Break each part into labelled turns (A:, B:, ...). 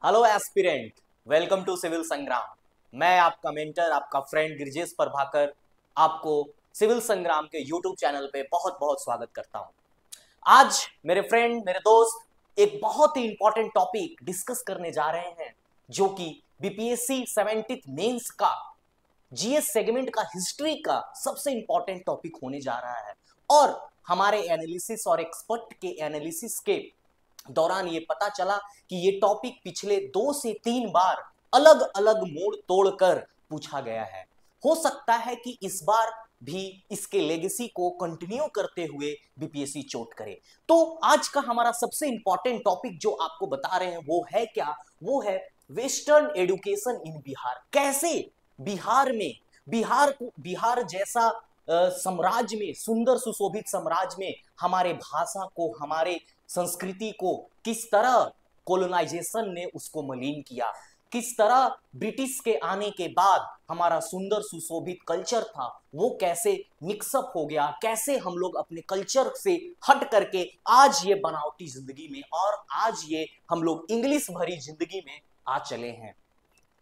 A: Hello aspirant, welcome to civil Sangram. मैं आपका mentor, आपका फ्रेंड गिरजेश प्रभाकर आपको सिविल संग्राम के यूट्यूब चैनल पे बहुत बहुत स्वागत करता हूं। आज मेरे फ्रेंड, मेरे दोस्त एक बहुत ही इंपॉर्टेंट टॉपिक डिस्कस करने जा रहे हैं, जो कि बीपीएससी 70th मेंस का जीएस सेगमेंट का हिस्ट्री का सबसे इंपॉर्टेंट टॉपिक होने जा रहा है। और हमारे एनालिसिस और एक्सपर्ट के एनालिसिस के दौरान ये पता चला कि ये टॉपिक पिछले 2 से 3 बार अलग अलग मोड़ तोड़कर पूछा गया है। हो सकता है कि इस बार भी इसके लेगेसी को कंटिन्यू करते हुए बीपीएससी चोट करे। तो आज का हमारा सबसे इंपॉर्टेंट टॉपिक जो आपको बता रहे हैं वो है क्या? वो है वेस्टर्न एजुकेशन इन बिहार। कैसे बिहार में, बिहार जैसा साम्राज्य में, सुंदर सुशोभित साम्राज्य में हमारे भाषा को, हमारे संस्कृति को किस तरह कोलोनाइजेशन ने उसको मलिन किया, किस तरह ब्रिटिश के आने के बाद हमारा सुंदर सुशोभित कल्चर था वो कैसे मिक्सअप हो गया, कैसे हम लोग अपने कल्चर से हट करके आज ये बनावटी जिंदगी में और आज ये हम लोग इंग्लिश भरी जिंदगी में आ चले हैं।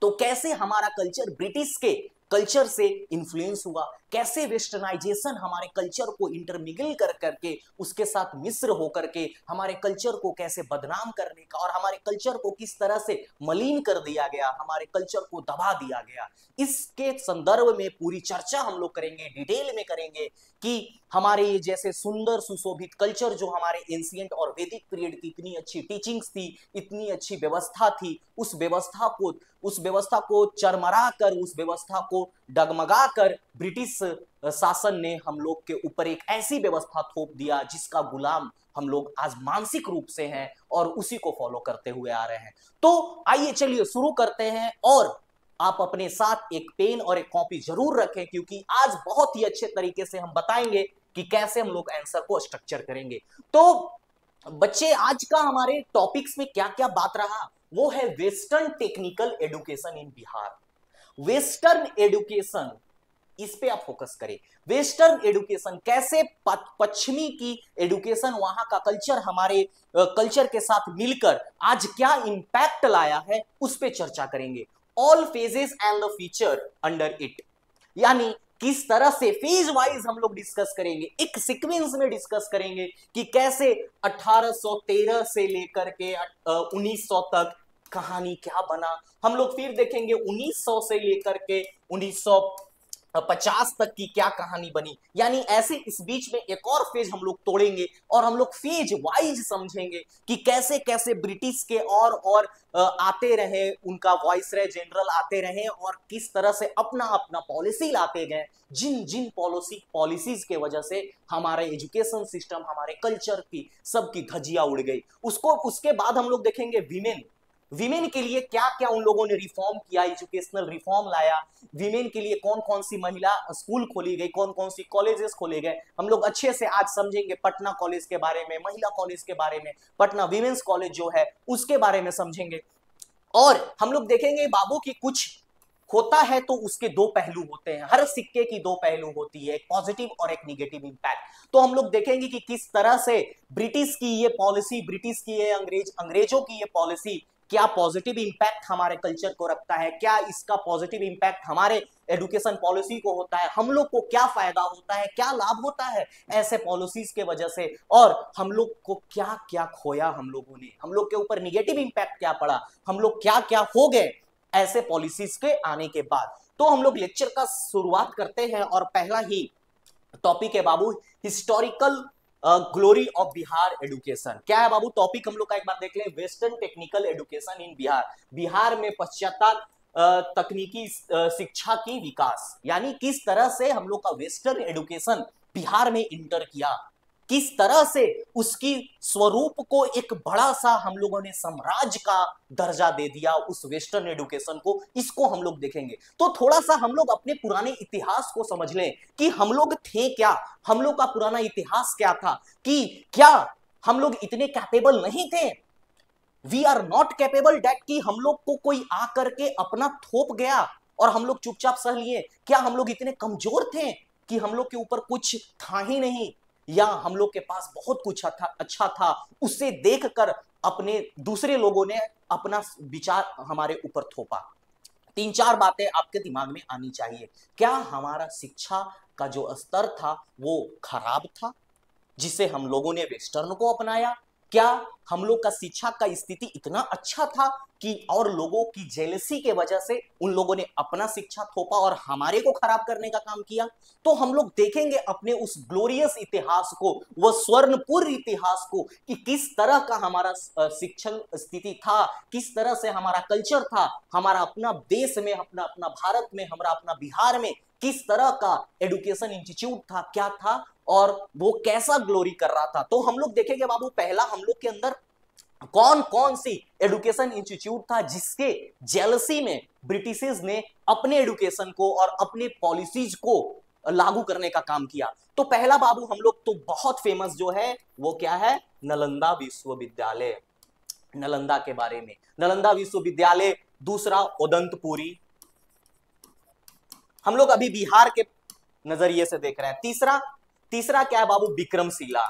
A: तो कैसे हमारा कल्चर ब्रिटिश के कल्चर से इन्फ्लुएंस हुआ, कैसे वेस्टर्नाइजेशन हमारे कल्चर को इंटरमिगल कर करके उसके साथ मिश्र होकर के हमारे कल्चर को कैसे बदनाम करने का और हमारे कल्चर को किस तरह से मलिन कर दिया गया, हमारे कल्चर को दबा दिया गया, इसके संदर्भ में पूरी चर्चा हम लोग करेंगे, डिटेल में करेंगे कि हमारे ये जैसे सुंदर सुशोभित कल्चर जो हमारे एंशिएंट और वैदिक पीरियड की इतनी अच्छी टीचिंग्स थी, इतनी अच्छी व्यवस्था थी, उस व्यवस्था को चरमरा कर, उस व्यवस्था को डगमगा कर ब्रिटिश शासन ने हम लोग के ऊपर एक ऐसी व्यवस्था थोप दिया जिसका गुलाम हम लोग आज मानसिक रूप से हैं और उसी को फॉलो करते हुए आ रहे हैं। तो आइए चलिए शुरू करते हैं, और आप अपने साथ एक पेन और एक कॉपी जरूर रखें, क्योंकि आज बहुत ही अच्छे तरीके से हम बताएंगे कि कैसे हम लोग आंसर को स्ट्रक्चर करेंगे। तो बच्चे, आज का हमारे टॉपिक्स में क्या क्या बात रहा वो है western technical education in Bihar. Western education, इस पे आप फोकस करें। वेस्टर्न एजुकेशन कैसे पश्चिमी की एजुकेशन, वहां का कल्चर हमारे कल्चर के साथ मिलकर आज क्या इंपैक्ट लाया है उस पे चर्चा करेंगे। All phases and the feature under it, यानी किस तरह से फेज वाइज हम लोग डिस्कस करेंगे, एक सीक्वेंस में डिस्कस करेंगे कि कैसे 1813 से लेकर के 1900 तक कहानी क्या बना। हम लोग फिर देखेंगे 1900 से लेकर के 1950 तक की क्या कहानी बनी, यानी ऐसे इस बीच में एक और फेज हम लोग तोड़ेंगे और हम लोग फेज वाइज समझेंगे कि कैसे कैसे ब्रिटिश के और आते रहे, उनका वाइसरॉय जनरल आते रहे और किस तरह से अपना अपना पॉलिसी लाते गए, जिन जिन पॉलिसीज के वजह से हमारे एजुकेशन सिस्टम, हमारे कल्चर की सबकी धज्जियां उड़ गई। उसके बाद हम लोग देखेंगे विमेन के लिए क्या क्या उन लोगों ने रिफॉर्म किया, एजुकेशनल रिफॉर्म लाया। विमेन के लिए कौन कौन सी महिला स्कूल खोली गई, कौन कौन सी कॉलेजेस खोले गए, हम लोग अच्छे से आज समझेंगे। पटना कॉलेज के बारे में, महिला कॉलेज के बारे में, पटना विमेन्स कॉलेज जो है उसके बारे में समझेंगे। और हम लोग देखेंगे बाबू की कुछ होता है तो उसके दो पहलू होते हैं, हर सिक्के की दो पहलू होती है, एक पॉजिटिव और एक निगेटिव इंपैक्ट। तो हम लोग देखेंगे कि किस तरह से ब्रिटिश की ये पॉलिसी, ब्रिटिश की ये अंग्रेजों की ये पॉलिसी क्या पॉजिटिव इंपैक्ट हमारे कल्चर को रखता है, क्या इसका पॉजिटिव इंपैक्ट हमारे एजुकेशन पॉलिसी को होता है, हम लोग को क्या फायदा होता है, क्या लाभ होता है ऐसे पॉलिसीज के वजह से, और हम लोग को क्या क्या खोया हम लोगों ने, हम लोग के ऊपर निगेटिव इंपैक्ट क्या पड़ा, हम लोग क्या क्या हो गए ऐसे पॉलिसीज के आने के बाद। तो हम लोग लेक्चर का शुरुआत करते हैं और पहला ही टॉपिक है बाबू, historical glory of Bihar education. क्या है बाबू टॉपिक, हम लोग का एक बार देख लें। Western technical education in Bihar, Bihar में पश्चात तकनीकी शिक्षा की विकास, यानी किस तरह से हम लोग का वेस्टर्न एजुकेशन बिहार में इंटर किया, किस तरह से उसकी स्वरूप को एक बड़ा सा हम लोगों ने साम्राज्य का दर्जा दे दिया उस वेस्टर्न एजुकेशन को, इसको हम लोग देखेंगे। तो थोड़ा सा हम लोग अपने पुराने इतिहास को समझ लें कि हम लोग थे क्या, हम लोग का पुराना इतिहास क्या था, कि क्या हम लोग इतने कैपेबल नहीं थे, we are not capable that, कि हम लोग को कोई आकर के अपना थोप गया और हम लोग चुपचाप सह लिए। क्या हम लोग इतने कमजोर थे कि हम लोग के ऊपर कुछ था ही नहीं, या हम लोग के पास बहुत कुछ अच्छा था, उसे देखकर अपने दूसरे लोगों ने अपना विचार हमारे ऊपर थोपा। तीन चार बातें आपके दिमाग में आनी चाहिए। क्या हमारा शिक्षा का जो स्तर था वो खराब था जिसे हम लोगों ने वेस्टर्न को अपनाया? क्या हम लोग का शिक्षा का स्थिति इतना अच्छा था कि और लोगों की जेलसी के वजह से उन लोगों ने अपना शिक्षा थोपा और हमारे को खराब करने का काम किया? तो हम लोग देखेंगे अपने उस ग्लोरियस इतिहास को, वह स्वर्णपूर्ण इतिहास को, कि किस तरह का हमारा शिक्षण स्थिति था, किस तरह से हमारा कल्चर था, हमारा अपना देश में, अपना अपना भारत में, हमारा अपना बिहार में किस तरह का एजुकेशन इंस्टीट्यूट था, क्या था और वो कैसा ग्लोरी कर रहा था। तो हम लोग देखेंगे बाबू, पहला हम लोग के अंदर कौन कौन सी एजुकेशन इंस्टीट्यूट था जिसके जेलसी में ब्रिटिशर्स ने अपने एजुकेशन को और अपने पॉलिसीज को लागू करने का काम किया। तो पहला बाबू हम लोग तो बहुत फेमस जो है वो क्या है, नालंदा विश्वविद्यालय। नालंदा के बारे में, नालंदा विश्वविद्यालय। दूसरा उदंतपुरी, हम लोग अभी बिहार के नजरिए से देख रहे हैं। तीसरा, तीसरा क्या है बाबू, विक्रमशिला।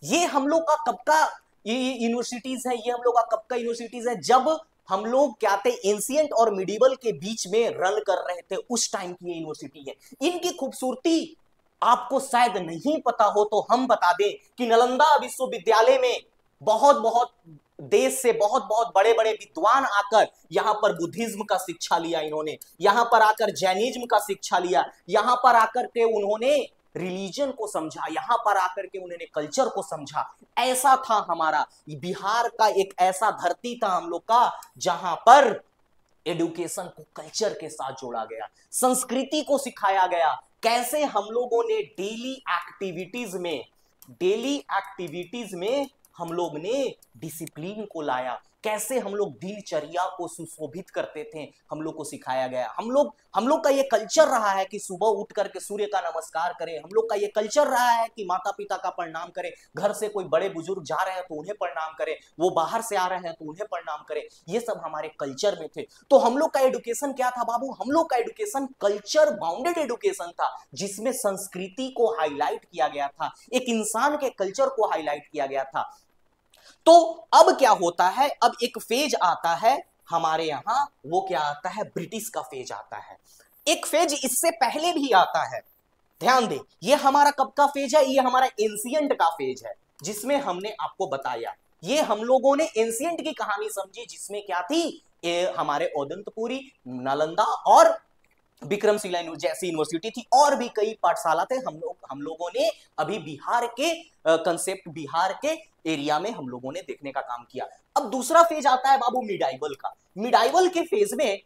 A: ये हम लोग का कब का ये यूनिवर्सिटीज है, ये हम लोग का कब का यूनिवर्सिटीज है, जब हम लोग क्या थे, एंशिएंट और मिडिवल के बीच में रन कर रहे थे, उस टाइम की यूनिवर्सिटी है। इनकी खूबसूरती आपको शायद नहीं पता हो तो हम बता दें कि नालंदा विश्वविद्यालय में बहुत बहुत देश से बहुत बहुत बड़े बड़े विद्वान आकर यहां पर बुद्धिज्म का शिक्षा लिया, इन्होंने यहां पर आकर जैनिज्म का शिक्षा लिया, यहां पर आकर के उन्होंने रिलीजन को समझा, यहां पर आकर के उन्होंने कल्चर को समझा। ऐसा था हमारा बिहार का, एक ऐसा धरती था हम लोग का जहां पर एडुकेशन को कल्चर के साथ जोड़ा गया, संस्कृति को सिखाया गया। कैसे हम लोगों ने डेली एक्टिविटीज में हम लोग ने डिसिप्लिन को लाया, कैसे हम लोग दिनचर्या को सुशोभित करते थे, हम लोग को सिखाया गया। हम लोग का ये कल्चर रहा है कि सुबह उठ करके सूर्य का नमस्कार करें, हम लोग का ये कल्चर रहा है कि माता पिता का प्रणाम करें, घर से कोई बड़े बुजुर्ग जा रहे हैं तो उन्हें प्रणाम करें, वो बाहर से आ रहे हैं तो उन्हें प्रणाम करें। ये सब हमारे कल्चर में थे। तो हम लोग का एडुकेशन क्या था बाबू, हम लोग का एडुकेशन कल्चर बाउंडेड एडुकेशन था, जिसमें संस्कृति को हाईलाइट किया गया था, एक इंसान के कल्चर को हाईलाइट किया गया था। तो अब क्या होता है, अब एक फेज आता है हमारे यहां, वो क्या आता है, ब्रिटिश का फेज आता है। एक फेज इससे पहले भी आता है, ध्यान दे, ये हमारा कब का फेज है, ये हमारा एंशिएंट का फेज है, जिसमें हमने आपको बताया, ये हम लोगों ने एंशिएंट की कहानी समझी, जिसमें क्या थी, ये हमारे उदंतपुरी, नालंदा और विक्रमशिला जैसी यूनिवर्सिटी थी, और भी कई पाठशाला थे। हम लोगों ने अभी बिहार के कंसेप्ट, बिहार के एरिया में हम लोगों ने देखने का काम किया। अब दूसरा फेज आता है बाबू मिडाइवल का। मिडाइवल के फेज में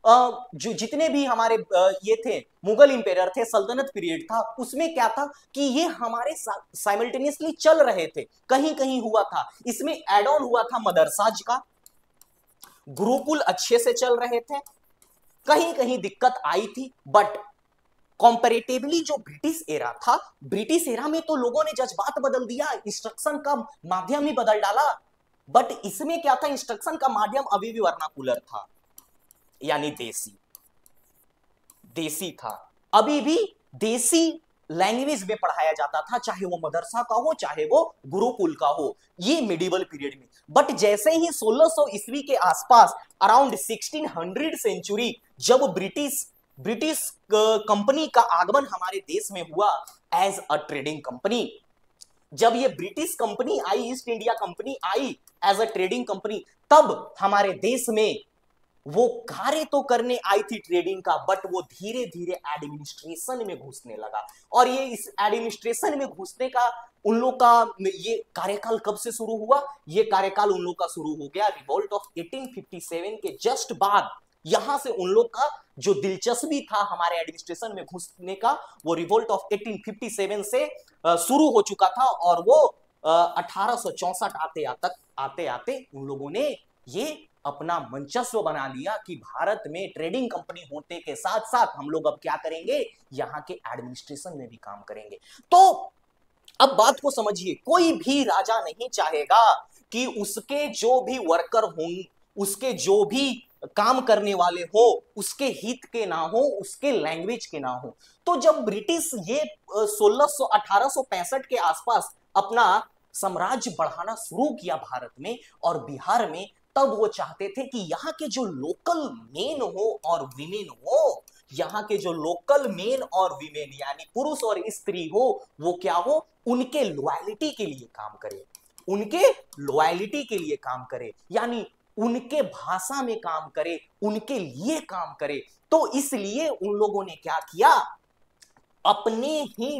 A: जो जितने भी हमारे ये थे मुगल इंपेरियर थे, सल्तनत पीरियड था, उसमें क्या था कि ये हमारे साइमल्टेनियसली चल रहे थे, कहीं कहीं हुआ था, इसमें एड ऑन हुआ था मदरसाज का, गुरुकुल अच्छे से चल रहे थे, कहीं कहीं दिक्कत आई थी, बट कंपैरेटिवली जो ब्रिटिश एरा था, ब्रिटिश एरा में तो लोगों ने जज्बात बदल दिया, इंस्ट्रक्शन का माध्यम ही बदल डाला। बट इसमें क्या था, इंस्ट्रक्शन का माध्यम अभी भी वर्नाकुलर था, यानी देसी देसी था, अभी भी देसी लैंग्वेज में पढ़ाया जाता था, चाहे वो मदरसा का हो, चाहे वो गुरुकुल का हो, ये मिडिवल पीरियड में। बट जैसे ही 1600 ईस्वी के आसपास, अराउंड 1600 सेंचुरी, जब ब्रिटिश कंपनी का आगमन हमारे देश में हुआ एज अ ट्रेडिंग कंपनी, जब ये ब्रिटिश कंपनी आई, ईस्ट इंडिया कंपनी आई एज अ ट्रेडिंग कंपनी, तब हमारे देश में वो कार्य तो करने आई थी ट्रेडिंग का, बट वो धीरे धीरे एडमिनिस्ट्रेशन में घुसने लगा। और ये इस एडमिनिस्ट्रेशन में घुसने का उन लोग का ये कार्यकाल कब से शुरू हुआ, ये कार्यकाल उन लोग का शुरू हो गया रिवोल्ट ऑफ 1857 के जस्ट बाद। यहां से उन लोग का जो दिलचस्पी था हमारे एडमिनिस्ट्रेशन में घुसने का, वो रिवोल्ट ऑफ 1857 से शुरू हो चुका था, और वो 1864 आते आते उन लोगों ने ये अपना मंचस्व बना लिया कि भारत में ट्रेडिंग कंपनी होने के साथ साथ हम लोग अब क्या करेंगे, यहाँ के एडमिनिस्ट्रेशन में भी काम करेंगे। तो अब बात को समझिए, कोई भी राजा नहीं चाहेगा कि उसके जो भी वर्कर हों, उसके जो भी काम करने वाले हो, उसके हित के ना हो, उसके लैंग्वेज के ना हो। तो जब ब्रिटिश ये 1865 के आसपास अपना साम्राज्य बढ़ाना शुरू किया भारत में और बिहार में, तब वो चाहते थे कि यहाँ के जो लोकल मेन हो और विमेन हो, यहाँ के जो लोकल मेन और विमेन यानी पुरुष और स्त्री हो, वो क्या हो, उनके लॉयलिटी के लिए काम करे, उनके लॉयलिटी के लिए काम करे, यानी उनके भाषा में काम करे, उनके लिए काम करे। तो इसलिए उन लोगों ने क्या किया, अपने ही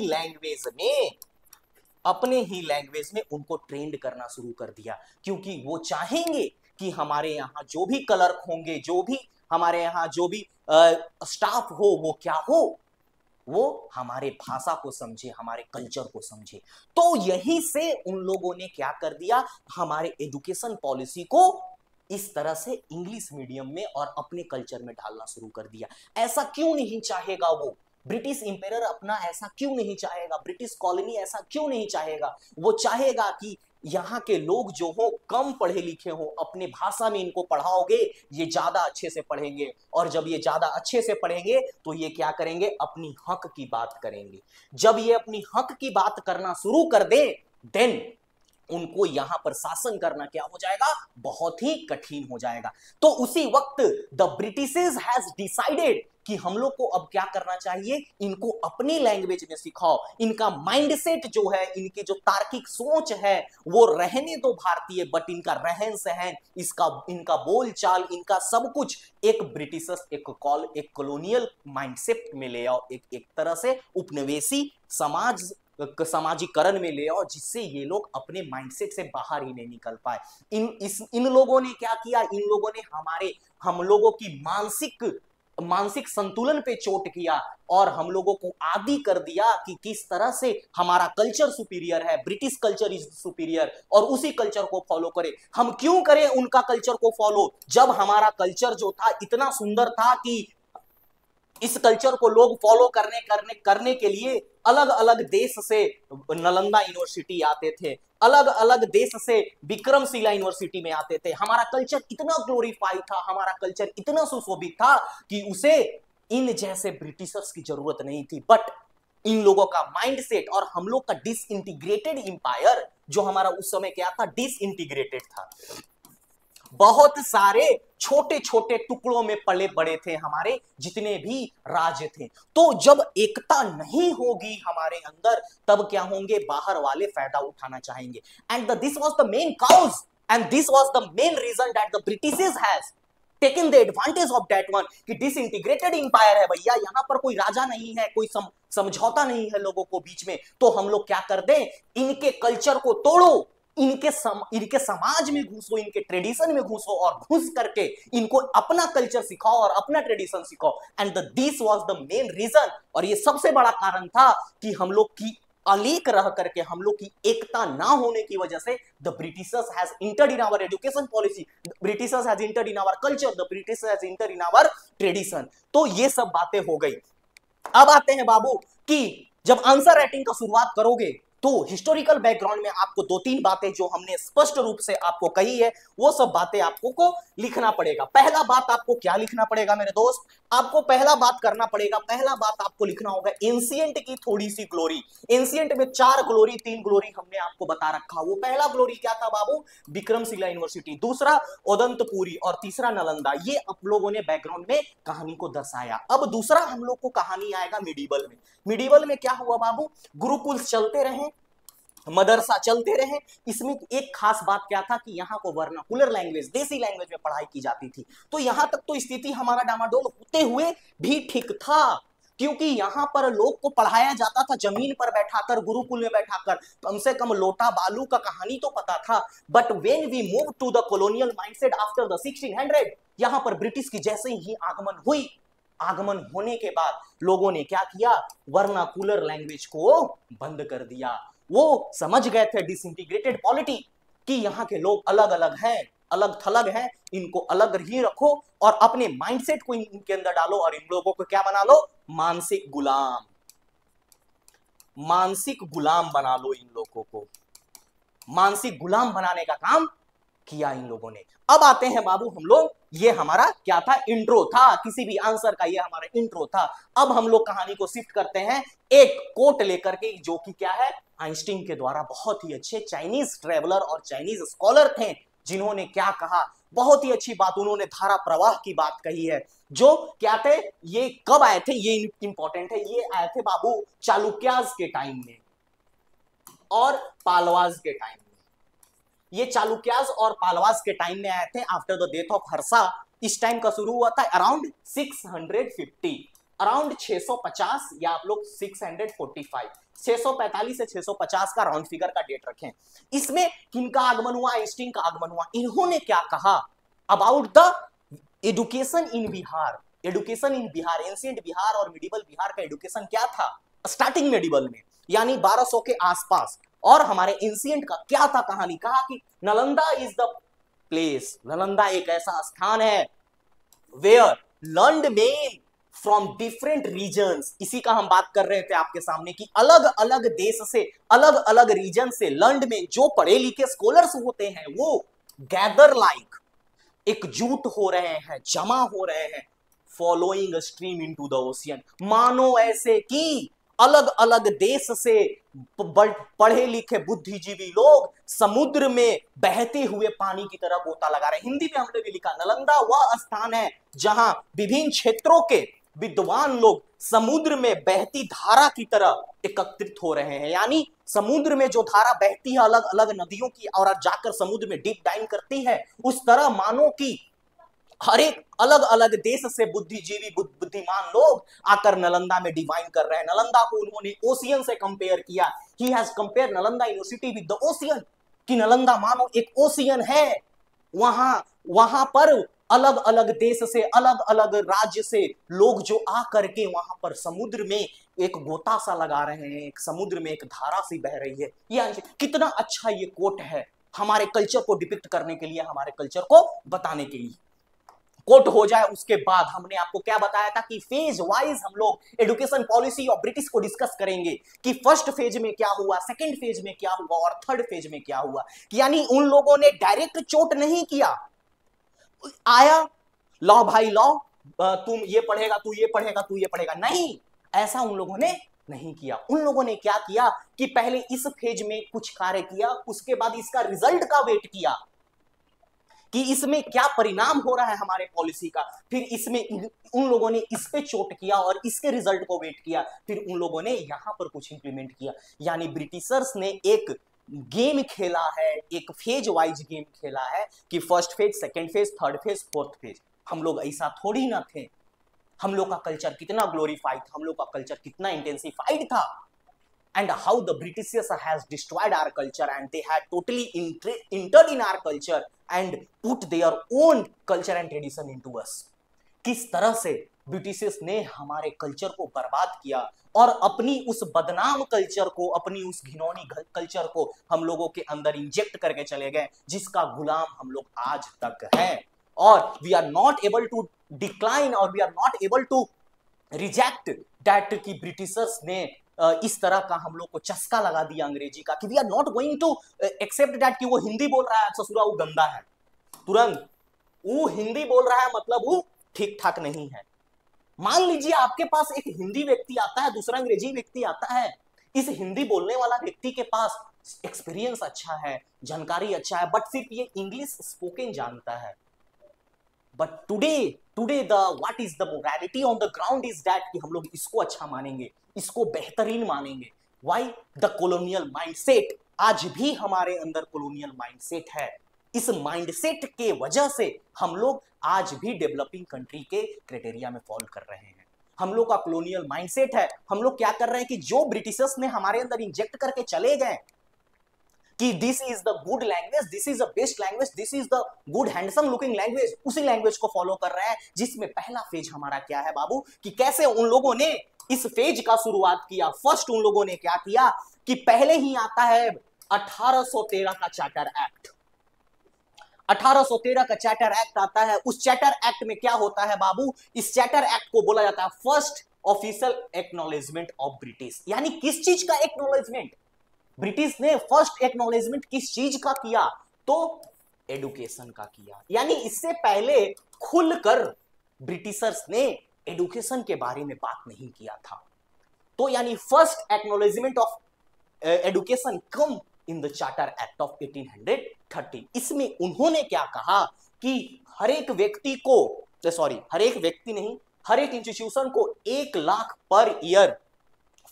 A: लैंग्वेज में उनको ट्रेंड करना शुरू कर दिया, क्योंकि वो चाहेंगे कि हमारे यहाँ जो भी क्लर्क होंगे, जो भी हमारे यहाँ जो भी स्टाफ हो, वो क्या हो, वो हमारे भाषा को समझे, हमारे कल्चर को समझे। तो यहीं से उन लोगों ने क्या कर दिया, हमारे एजुकेशन पॉलिसी को इस तरह से इंग्लिश मीडियम में और अपने कल्चर में ढालना शुरू कर दिया। ऐसा क्यों नहीं चाहेगा वो ब्रिटिश इंपेरर, अपना ऐसा क्यों नहीं चाहेगा, ब्रिटिश कॉलोनी ऐसा क्यों नहीं चाहेगा? वो चाहेगा कि यहाँ के लोग जो हो कम पढ़े लिखे हो, अपने भाषा में इनको पढ़ाओगे, ये ज्यादा अच्छे से पढ़ेंगे, और जब ये ज्यादा अच्छे से पढ़ेंगे तो ये क्या करेंगे, अपनी हक की बात करेंगे। जब ये अपनी हक की बात करना शुरू कर दे, देन उनको यहां पर शासन करना क्या हो जाएगा, बहुत ही कठिन हो जाएगा। तो उसी वक्त द ब्रिटिशर्स हैज डिसाइडेड कि हम लोग को अब क्या करना चाहिए, इनको अपनी लैंग्वेज में सिखाओ, इनका माइंडसेट जो है, इनकी जो तार्किक सोच है वो रहने दो भारतीय, बट इनका रहन सहन, इनका बोलचाल, इनका सब कुछ एक ब्रिटिशर्स एक कॉलोनियल माइंडसेट में ले आओ, एक तरह से उपनिवेशी समाजीकरण में ले आओ, जिससे ये लोग अपने माइंडसेट से बाहर ही नहीं निकल पाए। इन लोगों ने क्या किया, इन लोगों ने हम लोगों की मानसिक संतुलन पे चोट किया और हम लोगों को आदी कर दिया कि किस तरह से हमारा कल्चर सुपीरियर है, ब्रिटिश कल्चर इज सुपीरियर, और उसी कल्चर को फॉलो करें। हम क्यों करें उनका कल्चर को फॉलो, जब हमारा कल्चर जो था इतना सुंदर था कि इस कल्चर को लोग फॉलो करने के लिए अलग अलग देश से नालंदा यूनिवर्सिटी आते थे, अलग अलग देश से विक्रमशिला यूनिवर्सिटी में आते थे। हमारा कल्चर इतना ग्लोरीफाई था, हमारा कल्चर इतना सुशोभित था कि उसे इन जैसे ब्रिटिशर्स की जरूरत नहीं थी। बट इन लोगों का माइंडसेट और हम लोग का डिसइंटीग्रेटेड एम्पायर, जो हमारा उस समय क्या था, डिसइंटीग्रेटेड था, बहुत सारे छोटे छोटे टुकड़ों में पले बड़े थे हमारे जितने भी राज्य थे। तो जब एकता नहीं होगी हमारे अंदर, तब क्या होंगे, बाहर वाले फायदा उठाना चाहेंगे। And this was the main cause and this was the main reason that the Britishers has taken the advantage of that one, कि डिसइंटीग्रेटेड एम्पायर है भैया, यहां पर कोई राजा नहीं है, कोई समझौता नहीं है लोगों को बीच में, तो हम लोग क्या कर दें, इनके कल्चर को तोड़ो, इनके समाज में घुसो, इनके ट्रेडिशन में घुसो और घुस करके इनको अपना कल्चर सिखाओ और अपना ट्रेडिशन सिखाओ। And this was the main reason, और ये सबसे बड़ा कारण था कि हम लोग की अलीक रह करके, हम लोग की एकता ना होने की वजह से the Britishers has entered in our education policy, the Britishers has entered in our culture, the Britishers has entered in our tradition. तो ये सब बातें हो गई। अब आते हैं बाबू कि जब आंसर राइटिंग का शुरुआत करोगे तो हिस्टोरिकल बैकग्राउंड में आपको दो तीन बातें जो हमने स्पष्ट रूप से आपको कही है, वो सब बातें आपको को लिखना पड़ेगा। पहला बात आपको क्या लिखना पड़ेगा मेरे दोस्त, आपको पहला बात आपको लिखना होगा एंशिएंट की थोड़ी सी ग्लोरी। एंशिएंट में 4 ग्लोरी 3 ग्लोरी हमने आपको बता रखा। वो पहला ग्लोरी क्या था बाबू, विक्रमशिला यूनिवर्सिटी, दूसरा ओदंतपुरी और तीसरा नालंदा। ये आप लोगों ने बैकग्राउंड में कहानी को दर्शाया। अब दूसरा हम लोग को कहानी आएगा मिडिवल में। मिडिवल में क्या हुआ बाबू, गुरुकुल चलते रहे, मदरसा चलते रहे। इसमें एक खास बात क्या था कि यहाँ को वर्नाकुलर लैंग्वेज, देसी लैंग्वेज में पढ़ाई की जाती थी। तो यहां तक तो स्थिति हमारा डामाडोल होते हुए भी ठीक था, क्योंकि यहां पर लोग को पढ़ाया जाता था जमीन पर बैठाकर, गुरुकुल में बैठाकर, कम से कम लोटा बालू का कहानी तो पता था। But when we move to the colonial mindset after the 1600, यहां पर ब्रिटिश की जैसे ही आगमन होने के बाद लोगों ने क्या किया, वर्नाकुलर लैंग्वेज को बंद कर दिया। वो समझ गए थे डिसइंटीग्रेटेड पॉलिटी कि यहाँ के लोग अलग अलग हैं, अलग थलग हैं, इनको अलग ही रखो और अपने माइंडसेट को इनके अंदर डालो और इन लोगों को क्या बना लो, मानसिक गुलाम बना लो। इन लोगों को मानसिक गुलाम बनाने का काम किया इन लोगों ने। अब आते हैं बाबू हम लोग, ये हमारा क्या था, इंट्रो था, किसी भी आंसर का ये हमारा इंट्रो था। अब हम लोग कहानी को शिफ्ट करते हैं एक कोट लेकर के, जो कि क्या है, आइंस्टीन के द्वारा, बहुत ही अच्छे चाइनीज ट्रेवलर और चाइनीज स्कॉलर थे जिन्होंने क्या कहा, बहुत ही अच्छी बात, उन्होंने धारा प्रवाह की बात कही है। जो क्या थे, ये कब आए थे, ये इंपॉर्टेंट है, ये आए थे बाबू चालुक्याज के टाइम में और पालवाज के टाइम में। ये चालुक्याज और पालवास के टाइम में आए थे after the death of Harsha. इस टाइम का शुरू हुआ था अराउंड 650, अराउंड 650 या आप लोग 645, 645 से 650 का राउंड फिगर का डेट रखें। इसमें किनका आगमन हुआ, आइंस्टीन का आगमन हुआ। इन्होंने क्या कहा about the education in Bihar. Education in Bihar, ancient Bihar और मिडिवल बिहार का एजुकेशन क्या था स्टार्टिंग मिडिवल में, यानी 1200 के आसपास। और हमारे एंशिएंट का क्या था कहानी, कहा कि Nalanda is the place, Nalanda एक ऐसा स्थान है where learned men from different regions. इसी का हम बात कर रहे थे आपके सामने कि अलग अलग देश से, अलग अलग रीजन से लर्न्ड में जो पढ़े लिखे स्कॉलर्स होते हैं वो गैदर लाइक, एकजुट हो रहे हैं, जमा हो रहे हैं, following stream into the ocean, मानो ऐसे कि अलग अलग देश से पढ़े लिखे बुद्धिजीवी लोग समुद्र में बहते हुए पानी की तरह गोता लगा रहे हैं। हिंदी में हमने भी लिखा, नालंदा वह स्थान है जहां विभिन्न क्षेत्रों के विद्वान लोग समुद्र में बहती धारा की तरह एकत्रित हो रहे हैं। यानी समुद्र में जो धारा बहती है अलग अलग नदियों की और जाकर समुद्र में डीप डाइव करती है, उस तरह मानो कि हर एक अलग अलग देश से बुद्धिजीवी बुद्धिमान लोग आकर नालंदा में डिवाइन कर रहे हैं। नालंदा को उन्होंने ओशियन से कंपेयर किया। He has compare Nalanda university with the ocean, कि नालंदा मानो एक ओशियन है। वहां पर अलग अलग देश से, अलग अलग राज्य से लोग जो आ करके वहां पर समुद्र में एक गोता सा लगा रहे हैं, एक समुद्र में एक धारा सी बह रही है। ये कितना अच्छा ये कोट है हमारे कल्चर को डिपिक्ट करने के लिए, हमारे कल्चर को बताने के लिए। कोट हो जाए उसके बाद हमने आपको क्या बताया था कि फेज वाइज हम लोग एजुकेशन पॉलिसी ऑफ ब्रिटिश को डिस्कस करेंगे कि फर्स्ट फेज में क्या हुआ, सेकंड फेज में क्या हुआ और थर्ड फेज में क्या हुआ। यानी उन लोगों ने डायरेक्ट चोट नहीं किया, आया लॉ भाई लॉ, तुम ये पढ़ेगा, तू ये पढ़ेगा, तू ये पढ़ेगा, नहीं, ऐसा उन लोगों ने नहीं किया। उन लोगों ने क्या किया कि पहले इस फेज में कुछ कार्य किया, उसके बाद इसका रिजल्ट का वेट किया कि इसमें क्या परिणाम हो रहा है हमारे पॉलिसी का, फिर इसमें उन लोगों ने इस पे चोट किया और इसके रिजल्ट को वेट किया, फिर उन लोगों ने यहां पर कुछ इंप्लीमेंट किया। यानी ब्रिटिशर्स ने एक गेम खेला है, एक फेज वाइज गेम खेला है कि first phase, second phase, third phase, fourth phase. हम लोग ऐसा थोड़ी ना थे। हम लोग का कल्चर कितना ग्लोरीफाइड था, हम लोग का कल्चर कितना इंटेंसिफाइड था, and how the Britishers has destroyed our culture and they had totally entered in our culture and put their own culture and tradition into us। किस तरह से ब्रिटिशर्स ने हमारे कल्चर को बर्बाद किया और अपनी उस बदनाम कल्चर को, अपनी उस घिनौनी कल्चर को हम लोगों के अंदर इंजेक्ट करके चले गए, जिसका गुलाम हम लोग आज तक हैं। और we are not able to decline और we are not able to reject that कि ब्रिटिशर्स ने इस तरह का हम लोग को चस्का लगा दिया अंग्रेजी का, कि we are not going to accept that कि वो हिंदी बोल रहा है ससुरा वो गंदा है, तुरंत वो हिंदी बोल रहा है मतलब वो ठीक ठाक नहीं है। मान लीजिए आपके पास एक हिंदी व्यक्ति आता है, दूसरा अंग्रेजी व्यक्ति आता है, इस हिंदी बोलने वाला व्यक्ति के पास एक्सपीरियंस अच्छा है, जानकारी अच्छा है, बट सिर्फ ये इंग्लिश स्पोकन जानता है। But today the what is the morality on the ground is that कि हम लोग इसको अच्छा मानेंगे, इसको बेहतरीन मानेंगे। व्हाई? द कॉलोनियल माइंडसेट, आज भी हमारे अंदर कॉलोनियल माइंडसेट है। इस माइंडसेट के वजह से हम लोग आज भी डेवलपिंग कंट्री के क्राइटेरिया में फॉल कर रहे हैं। हम लोग का कॉलोनियल माइंडसेट है। हम लोग क्या कर रहे हैं कि जो ब्रिटिशर्स ने हमारे अंदर इंजेक्ट करके चले गए कि this is the good language, this is the best language, this is the good handsome looking language, उसी लैंग्वेज को फॉलो कर रहे हैं। जिसमें पहला फेज हमारा क्या है बाबू, कि कैसे उन लोगों ने इस फेज का शुरुआत किया। फर्स्ट उन लोगों ने क्या किया कि पहले ही आता है 1813 का चार्टर एक्ट। 1813 का चार्टर एक्ट आता है। उस चार्टर एक्ट में क्या होता है बाबू, इस चार्टर एक्ट को बोला जाता है first official acknowledgement of British. यानी किस चीज का एक्नॉलेजमेंट, ब्रिटिश ने फर्स्ट एक्नॉलेजमेंट किस चीज का किया, तो एडुकेशन का किया। यानी इससे पहले खुलकर ब्रिटिशर्स ने एडुकेशन के बारे में बात नहीं किया था। तो यानी first acknowledgement of education come in the charter act of 1830। इसमें उन्होंने क्या कहा कि हर एक व्यक्ति नहीं, हर एक इंस्टीट्यूशन को 1 lakh per year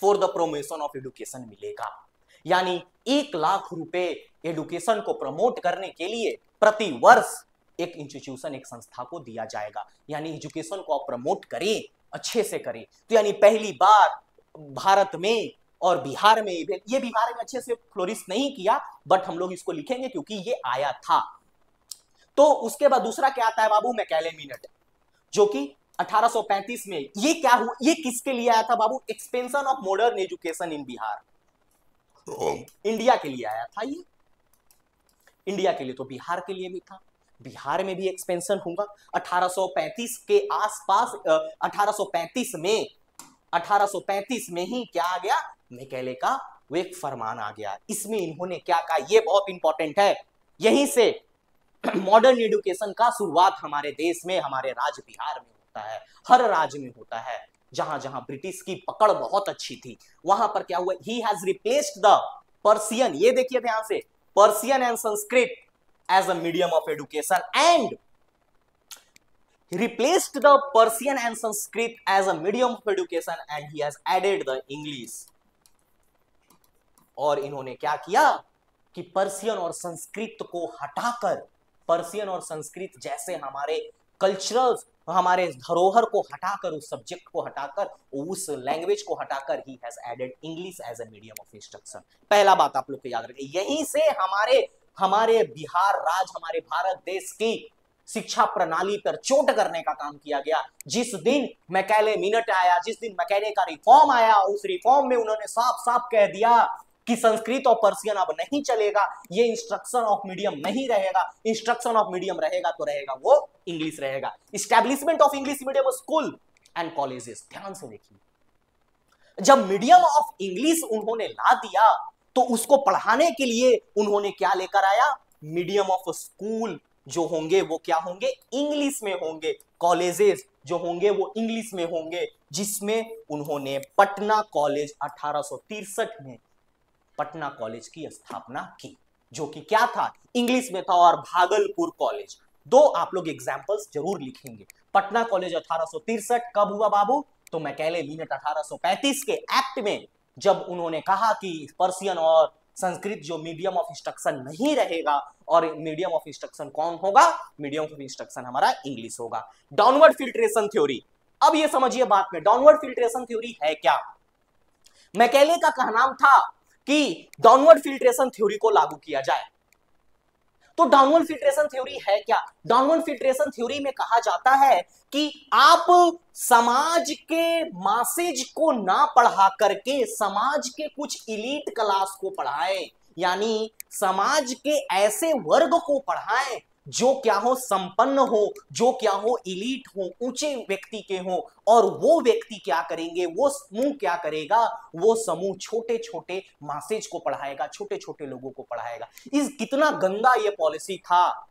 A: for the promotion of education मिलेगा। यानी 1 लाख रुपए एडुकेशन को प्रमोट करने के लिए प्रति वर्ष एक इंस्टीट्यूशन, एक संस्था को दिया जाएगा। यानी एजुकेशन को आप प्रमोट करें, अच्छे से करें। तो यानी पहली बार भारत में और बिहार में, ये बिहार में अच्छे से फ्लोरिश नहीं किया, बट हम लोग इसको लिखेंगे क्योंकि ये आया था। तो उसके बाद दूसरा क्या आता है बाबू, मैकेले मिनट, जो कि 1835 में। ये क्या हुआ, ये किसके लिए आया था बाबू? Expansion of modern education in Bihar, India के लिए आया था ये। इंडिया के लिए तो बिहार के लिए भी था, बिहार में भी एक्सपेंशन होगा 1835 के आसपास। 1835 में ही क्या आ गया, मैकेले का वो एक फरमान आ गया। इसमें इन्होंने क्या कहा, ये बहुत इंपॉर्टेंट है। यहीं से मॉडर्न एजुकेशन का शुरुआत हमारे देश में, हमारे राज्य बिहार में होता है, हर राज्य में होता है। जहां जहां ब्रिटिश की पकड़ बहुत अच्छी थी, वहां पर क्या हुआ, he has replaced the Persian, ये देखिए ध्यान से, Persian and Sanskrit as a medium of education, and replaced the Persian and Sanskrit as a medium of education, and he has added the English। और इन्होंने क्या किया कि पर्सियन और संस्कृत को हटाकर, पर्सियन और संस्कृत जैसे हमारे कल्चरल्स, हमारे धरोहर को हटाकर, उस सब्जेक्ट को हटाकर, उस लैंग्वेज को हटाकर he has added English as a medium of instruction. पहला बात आप लोग को याद रखें, यहीं से हमारे बिहार राज्य, हमारे भारत देश की शिक्षा प्रणाली पर चोट करने का काम किया गया। जिस दिन मैकेले मिनट आया, जिस दिन मैकेले का रिफॉर्म आया, उस रिफॉर्म में उन्होंने साफ साफ कह दिया कि संस्कृत और पर्सियन अब नहीं चलेगा, ये इंस्ट्रक्शन ऑफ मीडियम नहीं रहेगा। इंस्ट्रक्शन ऑफ मीडियम रहेगा तो रहेगा वो इंग्लिश रहेगा। Establishment of English medium school and colleges, ध्यान से देखिए, जब मीडियम ऑफ इंग्लिश उन्होंने ला दिया तो उसको पढ़ाने के लिए उन्होंने क्या लेकर आया, मीडियम ऑफ स्कूल जो होंगे वो क्या होंगे, इंग्लिश में होंगे, कॉलेजेस जो होंगे वो इंग्लिश में होंगे। जिसमें उन्होंने पटना कॉलेज 1863 में पटना कॉलेज की स्थापना की, जो कि क्या था, इंग्लिश में था। और भागलपुर कॉलेज, दो आप लोग एग्जांपल्स जरूर लिखेंगे। पटना कॉलेज 1863 कब हुआ बाबू, तो मैकेले मिनट 1835 के एक्ट में, जब उन्होंने कहा कि पर्सियन और संस्कृत जो मीडियम ऑफ इंस्ट्रक्शन नहीं रहेगा, और मीडियम ऑफ इंस्ट्रक्शन कौन होगा, मीडियम ऑफ इंस्ट्रक्शन हमारा इंग्लिश होगा। डाउनवर्ड फिल्ट्रेशन थ्योरी, अब ये समझिए बात में, डाउनवर्ड फिल्ट्रेशन थ्योरी है क्या। मैकेले का कहना था कि डाउनवर्ड फिल्ट्रेशन थ्योरी को लागू किया जाए। तो डाउनवर्ड फिल्ट्रेशन थ्योरी है क्या, डाउनवर्ड फिल्ट्रेशन थ्योरी में कहा जाता है कि आप समाज के मासेज को ना पढ़ा करके समाज के कुछ इलीट क्लास को पढ़ाएं, यानी समाज के ऐसे वर्ग को पढ़ाएं जो क्या हो, संपन्न हो, जो क्या हो, इलीट हो, ऊंचे व्यक्ति के हो। और वो व्यक्ति क्या करेंगे, वो समूह क्या करेगा, वो समूह छोटे छोटे मासेज को पढ़ाएगा, छोटे छोटे लोगों को पढ़ाएगा। इस कितना गंदा ये पॉलिसी था,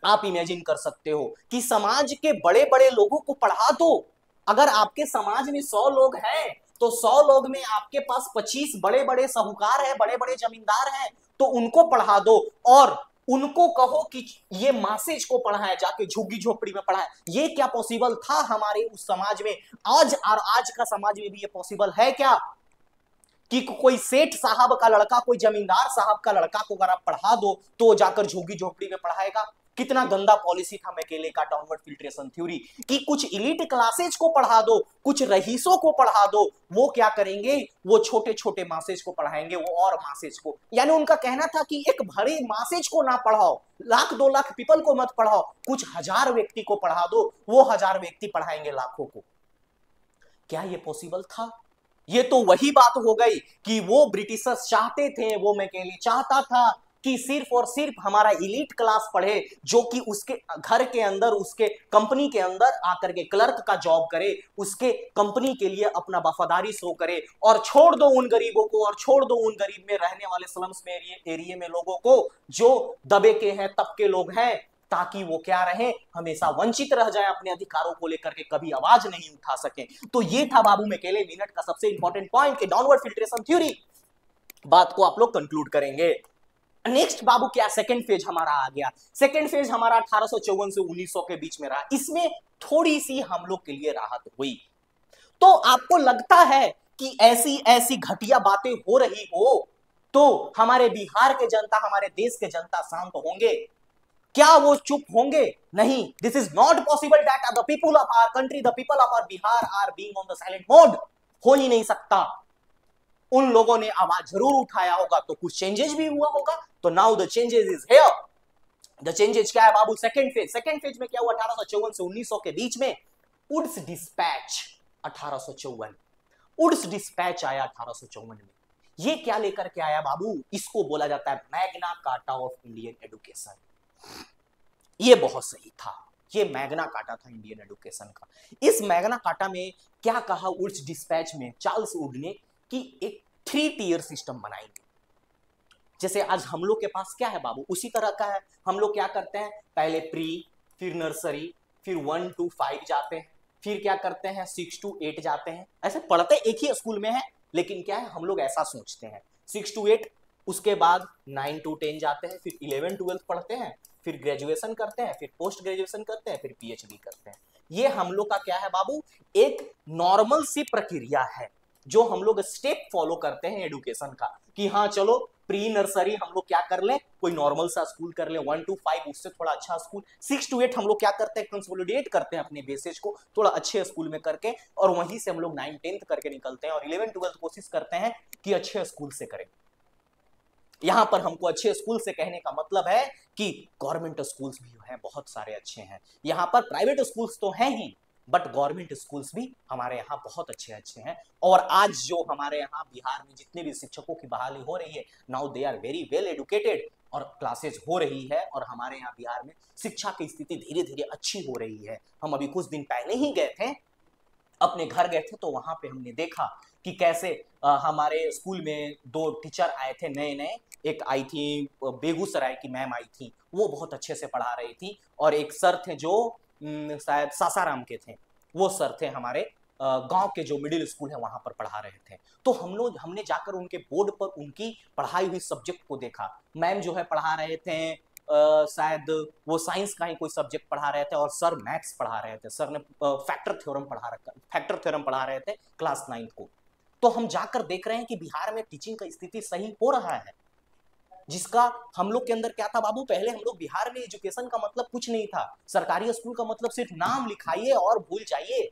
A: आप इमेजिन कर सकते हो कि समाज के बड़े बड़े लोगों को पढ़ा दो। अगर आपके समाज में 100 लोग हैं तो 100 लोग में आपके पास 25 बड़े बड़े साहूकार हैं, बड़े बड़े जमींदार हैं, तो उनको पढ़ा दो और उनको कहो कि ये मासेज को पढ़ाए, जाके झुग्गी झोपड़ी में पढ़ाए। ये क्या पॉसिबल था हमारे उस समाज में? आज और आज का समाज में भी ये पॉसिबल है क्या कि कोई सेठ साहब का लड़का, कोई जमींदार साहब का लड़का को अगर आप पढ़ा दो तो जाकर झुग्गी झोपड़ी में पढ़ाएगा? कितना गंदा पॉलिसी था मैकेले का डाउनवर्ड फिल्ट्रेशन थ्योरी, कि कुछ इलीट क्लासेज को पढ़ा दो, कुछ रईसों को पढ़ा दो, वो क्या करेंगे, वो छोटे छोटे मासेज को पढ़ाएंगे, वो और मासेज को। यानी उनका कहना था कि एक बड़े मासेज को ना पढ़ाओ, 1-2 लाख पीपल को मत पढ़ाओ, कुछ 1000 व्यक्ति को पढ़ा दो, वो 1000 व्यक्ति पढ़ाएंगे लाखों को। क्या ये पॉसिबल था? ये तो वही बात हो गई कि वो ब्रिटिशर्स चाहते थे, वो मैकेले चाहता था कि सिर्फ और सिर्फ हमारा इलीट क्लास पढ़े, जो कि उसके घर के अंदर, उसके कंपनी के अंदर आकर के क्लर्क का जॉब करे, उसके कंपनी के लिए अपना वफादारी शो करे, और छोड़ दो उन गरीबों को, और छोड़ दो उन गरीब में रहने वाले स्लम्स में एरिया में लोगों को जो दबे के हैं, तबके लोग हैं, ताकि वो क्या रहे, हमेशा वंचित रह जाए, अपने अधिकारों को लेकर के कभी आवाज नहीं उठा सके। तो ये था बाबू मैकेले मिनट का सबसे इंपॉर्टेंट पॉइंट कि डाउनवर्ड फिल्ट्रेशन थ्योरी। बात को आप लोग कंक्लूड करेंगे। नेक्स्ट बाबू क्या, सेकंड फेज हमारा आ गया। सेकंड फेज हमारा 1854 से 1900 के बीच में रहा। इसमें थोड़ी सी हम लोग के लिए राहत हुई। तो आपको लगता है कि ऐसी ऐसी घटिया बातें हो रही हो तो हमारे बिहार के जनता, हमारे देश के जनता शांत होंगे क्या? वो चुप होंगे? नहीं। This is not possible that the people of our country, the people of our Bihar are being on the silent mode. हो ही नहीं सकता। उन लोगों ने आवाज जरूर उठाया होगा, तो कुछ चेंजेस भी हुआ होगा। तो now the changes is here. The changes क्या है बाबू? Second phase. सेकंड फेज में क्या हुआ? 1854 से 1900 के बीच में वुड्स डिस्पैच 1854, वुड्स डिस्पैच आया 1854 में। ये क्या लेकर के आया बाबू? इसको बोला जाता है Magna Carta of Indian education. ये बहुत सही था, ये मैग्ना कार्टा था इंडियन एजुकेशन का। इस मैग्ना कार्टा में क्या कहा वुड्स डिस्पैच में चार्ल्स वुड ने कि एक 3 टियर सिस्टम बनाएंगे। जैसे आज हम लोग के पास क्या है बाबू, उसी तरह का है। हम लोग क्या करते हैं, पहले प्री, फिर नर्सरी, फिर 1 to 5 जाते हैं, फिर क्या करते हैं 6 to 8 जाते हैं। ऐसे पढ़ते एक ही स्कूल में है, लेकिन क्या है हम लोग ऐसा सोचते हैं 6 to 8, उसके बाद 9 to 10 जाते हैं, फिर 11 12 पढ़ते हैं, फिर ग्रेजुएशन करते हैं, फिर पोस्ट ग्रेजुएशन करते हैं, फिर पीएचडी करते हैं। ये हम लोग का क्या है बाबू, एक नॉर्मल सी प्रक्रिया है जो हम लोग स्टेप फॉलो करते हैं एजुकेशन का, कि हाँ चलो प्री नर्सरी हम लोग क्या कर लें, कोई नॉर्मल सा स्कूल कर लें, 1 to 5 उससे थोड़ा अच्छा स्कूल, 6 to 8 हम लोग क्या करते हैं, कंसोलिडेट करते हैं अपने बेसिस को थोड़ा अच्छे स्कूल में करके, और वहीं से हम लोग 9 10th करके निकलते हैं, और 11 12 कोशिश करते हैं कि अच्छे स्कूल से करें। यहां पर हमको अच्छे स्कूल से कहने का मतलब है कि गवर्नमेंट स्कूल्स भी हैं, बहुत सारे अच्छे हैं। यहां पर प्राइवेट स्कूल्स तो हैं ही, बट गवर्नमेंट स्कूल्स भी हमारे यहाँ बहुत अच्छे अच्छे हैं। और आज जो हमारे यहाँ बिहार में जितने भी शिक्षकों की बहाली हो रही है, now they are very well educated, और क्लासेज हो रही है, और हमारे यहाँ बिहार में शिक्षा की स्थिति धीरे धीरे अच्छी हो रही है। हम अभी कुछ दिन पहले ही गए थे, अपने घर गए थे, तो वहां पे हमने देखा कि कैसे हमारे स्कूल में 2 टीचर आए थे नए नए। एक आई थी बेगूसराय की मैम आई थी, वो बहुत अच्छे से पढ़ा रही थी, और एक सर थे जो शायद सासाराम के थे, वो सर थे हमारे गांव के जो मिडिल स्कूल है वहां पर पढ़ा रहे थे। तो हमने जाकर उनके बोर्ड पर उनकी पढ़ाई हुई सब्जेक्ट को देखा। मैम जो है पढ़ा रहे थे शायद वो साइंस का ही कोई सब्जेक्ट पढ़ा रहे थे, और सर मैथ्स पढ़ा रहे थे। सर ने फैक्टर थ्योरम पढ़ा रहे थे क्लास 9th को। तो हम जाकर देख रहे हैं कि बिहार में टीचिंग का स्थिति सही हो रहा है, जिसका हम लोग के अंदर क्या था बाबू, पहले हम लोग बिहार में एजुकेशन का मतलब कुछ नहीं था। सरकारी स्कूल का मतलब सिर्फ नाम लिखाइए और भूल जाइए,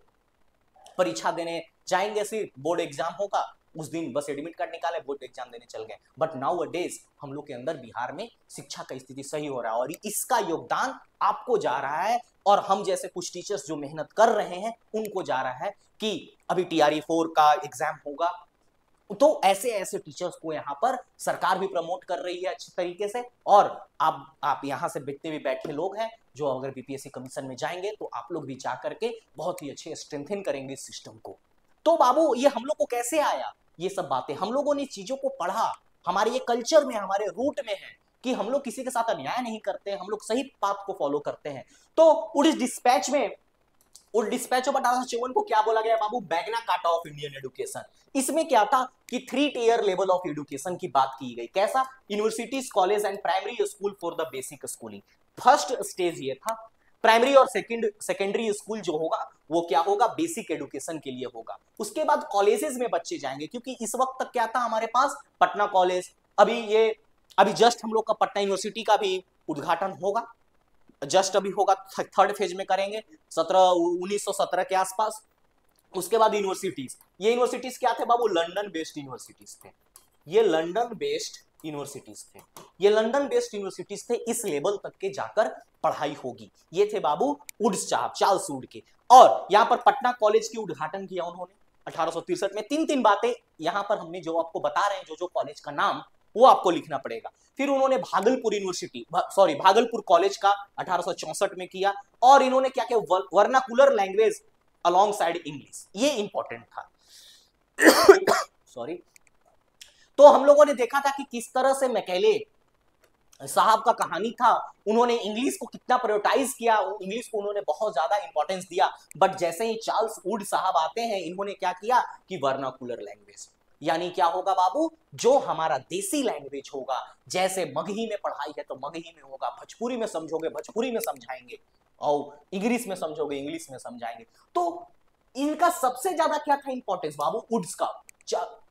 A: परीक्षा देने जाएंगे, सिर्फ बोर्ड एग्जाम होगा, उस दिन बस एडमिट कार्ड निकाले, बोर्ड एग्जाम देने चल गए। बट नाउ अ डेज हम लोग के अंदर बिहार में शिक्षा का स्थिति सही हो रहा है, और इसका योगदान आपको जा रहा है, और हम जैसे कुछ टीचर्स जो मेहनत कर रहे हैं उनको जा रहा है। कि अभी TRE 4 का एग्जाम होगा, तो ऐसे ऐसे टीचर्स को यहाँ पर सरकार भी प्रमोट कर रही है अच्छे तरीके से। और आप यहाँ से जितने भी बैठे लोग हैं जो अगर BPSC कमीशन में जाएंगे, तो आप लोग भी जा करके बहुत ही अच्छे स्ट्रेंथन करेंगे इस सिस्टम को। तो बाबू ये हम लोग को कैसे आया, ये सब बातें हम लोगों ने चीजों को पढ़ा, हमारे ये कल्चर में, हमारे रूट में है कि हम लोग किसी के साथ अन्याय नहीं करते, हम लोग सही बात को फॉलो करते हैं। तो उस डिस्पैच में, उस डिस्पैच ऑफ 1854 को क्या बोला गया बाबू, Magna Carta of Indian education. इसमें क्या था कि 3 टियर लेवल ऑफ एजुकेशन की बात की गई। कैसा? Universities, college and primary school for the basic schooling. First stage ये था। प्राइमरी और सेकेंडरी स्कूल जो होगा वो क्या होगा, बेसिक एजुकेशन के लिए होगा। उसके बाद कॉलेजेस में बच्चे जाएंगे, क्योंकि इस वक्त तक क्या था हमारे पास, पटना कॉलेज, अभी जस्ट हम लोग का पटना यूनिवर्सिटी का भी उद्घाटन होगा, जस्ट अभी होगा, 3rd फेज में करेंगे 1917 के आसपास। उसके बाद यूनिवर्सिटीज, ये यूनिवर्सिटीज क्या थे बाबू, लंदन बेस्ड यूनिवर्सिटीज थे। ये लंदन बेस्ड यूनिवर्सिटीज थे, ये लंदन बेस्ड यूनिवर्सिटीज थे, इस लेवल तक के जाकर पढ़ाई होगी। ये थे बाबू वुड्स साहब, चार्ल्स वुड के। और यहाँ पर पटना कॉलेज की उद्घाटन किया उन्होंने 1863 में। 3 बातें यहाँ पर हमने जो आपको बता रहे हैं, जो कॉलेज का नाम, वो आपको लिखना पड़ेगा। फिर उन्होंने भागलपुर यूनिवर्सिटी भागलपुर कॉलेज का 1864 में किया, और इन्होंने क्या किया, vernacular language along side English, ये इंपॉर्टेंट था। सॉरी। तो हम लोगों ने देखा था कि किस तरह से मैकेले साहब का कहानी था, उन्होंने इंग्लिश को कितना प्रायोरिटाइज किया, इंग्लिश को उन्होंने बहुत ज्यादा इंपॉर्टेंस दिया। बट जैसे ही चार्ल्स वुड साहब आते हैं, इन्होंने क्या किया कि वर्नाकुलर लैंग्वेज, यानी क्या होगा बाबू, जो हमारा देसी लैंग्वेज होगा, जैसे मगही में पढ़ाई है तो मगही में होगा, भोजपुरी में समझोगे भोजपुरी में समझाएंगे, और इंग्लिश में समझोगे इंग्लिश में समझाएंगे। तो इनका सबसे ज्यादा क्या था इंपॉर्टेंस बाबू, वुड्स का,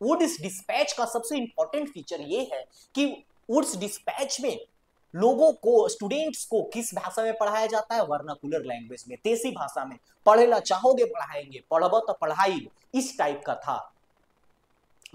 A: वुड्स डिस्पैच का सबसे इंपॉर्टेंट फीचर ये है कि वुड्स डिस्पैच में लोगों को, स्टूडेंट्स को किस भाषा में पढ़ाया जाता है, वर्नाकुलर लैंग्वेज में, देसी भाषा में। पढ़ेला चाहोगे पढ़ाएंगे, पढ़बो तो पढ़ाई, इस टाइप का था।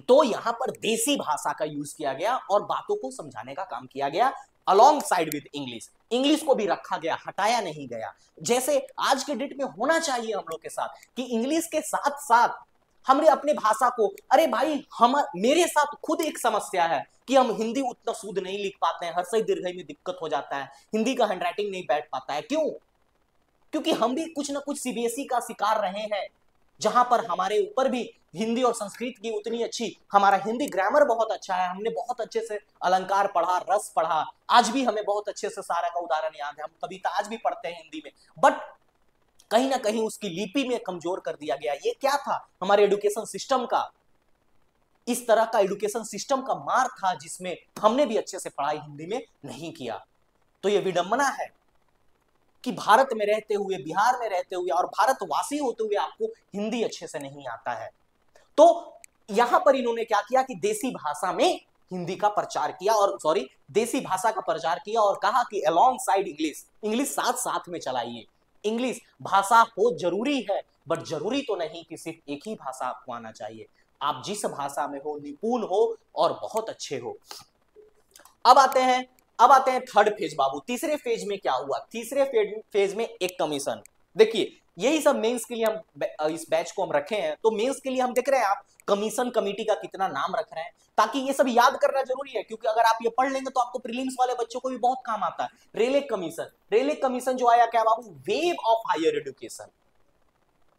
A: तो यहां पर देसी भाषा का यूज किया गया और बातों को समझाने का काम किया गया along side with English. English को भी रखा गया, हटाया नहीं गया, जैसे आज के डेट में होना चाहिए हम लोग के साथ, कि इंग्लिश के साथ साथ हमने अपने भाषा को, अरे भाई हम, मेरे साथ खुद एक समस्या है कि हम हिंदी उतना शुद्ध नहीं लिख पाते हैं, हर्षई दीर्घई में दिक्कत हो जाता है, हिंदी का हैंडराइटिंग नहीं बैठ पाता है। क्यों? क्योंकि हम भी कुछ ना कुछ सीबीएसई का शिकार रहे हैं, जहां पर हमारे ऊपर भी हिंदी और संस्कृत की उतनी अच्छी, हमारा हिंदी ग्रामर बहुत अच्छा है, हमने बहुत अच्छे से अलंकार पढ़ा, रस पढ़ा, आज भी हमें बहुत अच्छे से सारा का उदाहरण याद है, हम कविता आज भी पढ़ते हैं हिंदी में। बट कहीं ना कहीं उसकी लिपि में कमजोर कर दिया गया। ये क्या था, हमारे एजुकेशन सिस्टम का, इस तरह का एजुकेशन सिस्टम का मार था, जिसमें हमने भी अच्छे से पढ़ाई हिंदी में नहीं किया। तो ये विडंबना है कि भारत में रहते हुए, बिहार में रहते हुए और भारतवासी होते हुए आपको हिंदी अच्छे से नहीं आता है। तो यहां पर इन्होंने क्या किया कि देसी भाषा में हिंदी का प्रचार किया, और देसी भाषा का प्रचार किया, और कहा कि अलोंग साइड इंग्लिश, इंग्लिश साथ साथ में चलाइए। इंग्लिश भाषा हो जरूरी है, बट जरूरी तो नहीं कि सिर्फ एक ही भाषा आपको आना चाहिए, आप जिस भाषा में हो निपुण हो और बहुत अच्छे हो। अब आते हैं थर्ड फेज बाबू। तीसरे फेज में क्या हुआ, तीसरे फेज में एक कमीशन। देखिए यही सब मेंस के लिए हम इस बैच को हम रखे हैं, तो मेंस के लिए हम देख रहे हैं आप कमीशन कमेटी का कितना नाम रख रहे हैं, ताकि ये सब याद करना जरूरी है, क्योंकि अगर आप ये पढ़ लेंगे तो आपको प्रीलिम्स वाले बच्चों को भी बहुत काम आता है। रेले कमीशन जो आया क्या बाबू, wave of higher education,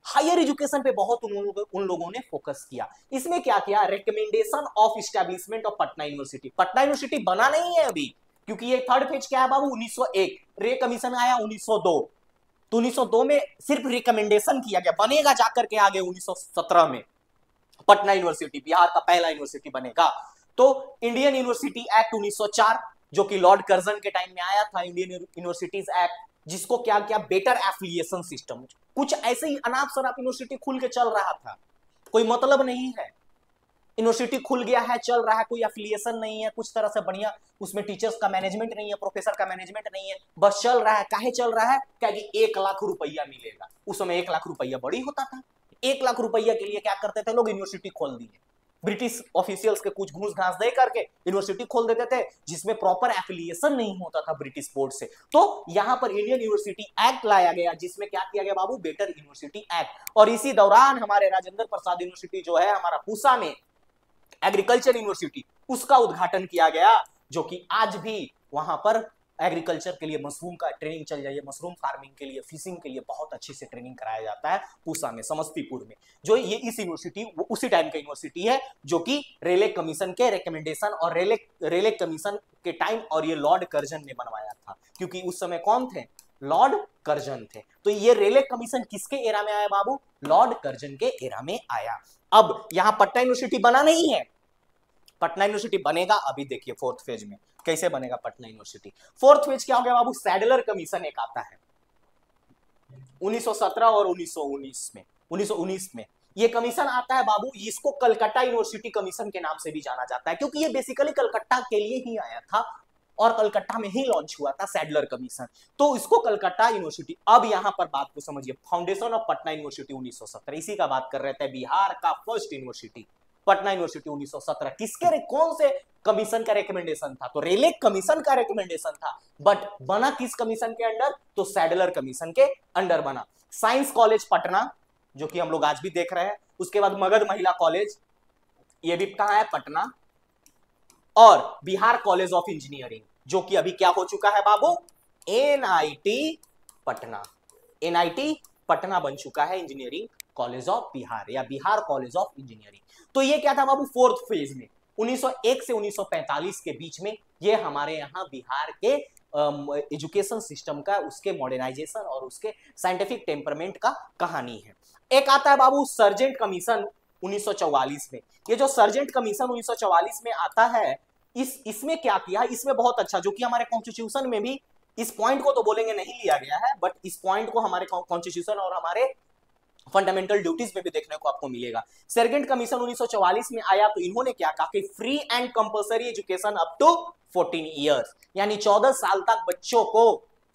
A: higher education पे बहुत उन लोगों ने फोकस किया। इसमें क्या किया, recommendation of establishment of Patna university. Patna university बना नहीं है अभी, क्योंकि ये थर्ड फेज क्या है बाबू, 1901, रे कमीशन आया 1902, तो 1902 में सिर्फ रिकमेंडेशन किया गया, बनेगा जाकर के आगे 1917 में पटना यूनिवर्सिटी बिहार का पहला यूनिवर्सिटी बनेगा। तो इंडियन यूनिवर्सिटी एक्ट 1904 जो कि लॉर्ड कर्जन के टाइम में आया था, इंडियन यूनिवर्सिटीज एक्ट, जिसको क्या किया, बेटर एफिलिएशन सिस्टम। कुछ ऐसे ही अनाप शनाप यूनिवर्सिटी खुल के चल रहा था, कोई मतलब नहीं है, यूनिवर्सिटी खुल गया है, चल रहा है, कोई एफिलिएशन नहीं है, कुछ तरह से बढ़िया उसमें टीचर्स का मैनेजमेंट नहीं है, प्रोफेसर का मैनेजमेंट नहीं है, बस चल रहा है। काहे चल रहा है, क्या कि 1 लाख रुपया मिलेगा। उस समय 1 लाख रुपया बड़ी होता था। 1 लाख रुपया के लिए क्या करते थे लोग, यूनिवर्सिटी खोल दिए, ब्रिटिश ऑफिशियल्स के कुछ घूस घास दे करके यूनिवर्सिटी खोल देते थे, जिसमें प्रॉपर एफिलिएशन नहीं होता था ब्रिटिश बोर्ड से। तो यहां पर इंडियन यूनिवर्सिटी एक्ट लाया गया, जिसमें क्या किया गया बाबू, बेटर यूनिवर्सिटी एक्ट। और इसी दौरान हमारे राजेंद्र प्रसाद यूनिवर्सिटी जो है हमारा पूसा में, एग्रीकल्चर यूनिवर्सिटी, उसका उद्घाटन किया गया, जो कि आज भी वहां पर एग्रीकल्चर के लिए मशरूम का ट्रेनिंग चल जाइए, मशरूम फार्मिंग के लिए, फिशिंग के लिए बहुत अच्छे से ट्रेनिंग कराया जाता है पूसा में, समस्तीपुर में। जो ये इस यूनिवर्सिटी, वो उसी टाइम का यूनिवर्सिटी है जो कि रेले कमीशन के रिकमेंडेशन और रेले कमीशन के टाइम, और ये लॉर्ड कर्जन ने बनवाया था, क्योंकि उस समय कौन थे, लॉर्ड कर्जन थे। तो ये रेले कमीशन किसके एरा में आया बाबू, लॉर्ड कर्जन के एरा में आया। अब यहां पटना यूनिवर्सिटी बना नहीं है, पटना यूनिवर्सिटी बनेगा अभी, देखिए फोर्थ फेज में कैसे बनेगा पटना यूनिवर्सिटी। फोर्थ फेज क्या हो गया बाबू, सैडलर कमीशन एक आता है 1917 और 1919 में ये कमीशन आता है बाबू। इसको कलकत्ता यूनिवर्सिटी कमीशन के नाम से भी जाना जाता है, क्योंकि ये बेसिकली कलकत्ता के लिए ही आया था और कलकत्ता में ही लॉन्च हुआ था सैडलर कमीशन, तो इसको कलकत्ता यूनिवर्सिटी। अब यहां पर बात को समझिए, फाउंडेशन ऑफ पटना यूनिवर्सिटी 1917, इसी का बात कर रहे थे, बिहार का फर्स्ट यूनिवर्सिटी पटना यूनिवर्सिटी 1917। किसके, कौन से कमीशन का रिकमेंडेशन था, तो रेले कमीशन का रिकमेंडेशन था, बट बना किस कमीशन के अंडर, तो सैडलर कमीशन के अंडर बना। साइंस कॉलेज पटना, जो कि हम लोग आज भी देख रहे हैं, उसके बाद मगध महिला कॉलेज, ये भी कहां है, पटना। और बिहार कॉलेज ऑफ इंजीनियरिंग, जो कि अभी क्या हो चुका है बाबू, एनआईटी पटना। एनआईटी पटना बन चुका है इंजीनियरिंग कॉलेज ऑफ बिहार या बिहार कॉलेज ऑफ इंजीनियरिंग। तो ये क्या था बाबू, फोर्थ फेज में 1901 से 1945 के बीच में ये हमारे यहाँ बिहार के एजुकेशन सिस्टम का, उसके मॉडर्नाइजेशन और उसके साइंटिफिक टेम्परमेंट का कहानी है। एक आता है बाबू सर्जेंट कमीशन 1944 में। ये जो सर्जेंट कमीशन 1944 में आता है, इसमें क्या किया, इसमें बहुत अच्छा, जो कि हमारे कॉन्स्टिट्यूशन में भी इस पॉइंट को तो बोलेंगे नहीं लिया गया है, बट इस पॉइंट को हमारे कॉन्स्टिट्यूशन और हमारे फंडामेंटल ड्यूटीज में भी देखने को आपको मिलेगा। सर्जेंट कमीशन 1944 में आया तो इन्होंने क्या कहा कि free and compulsory education up to 14 years, यानी 14 साल तक बच्चों को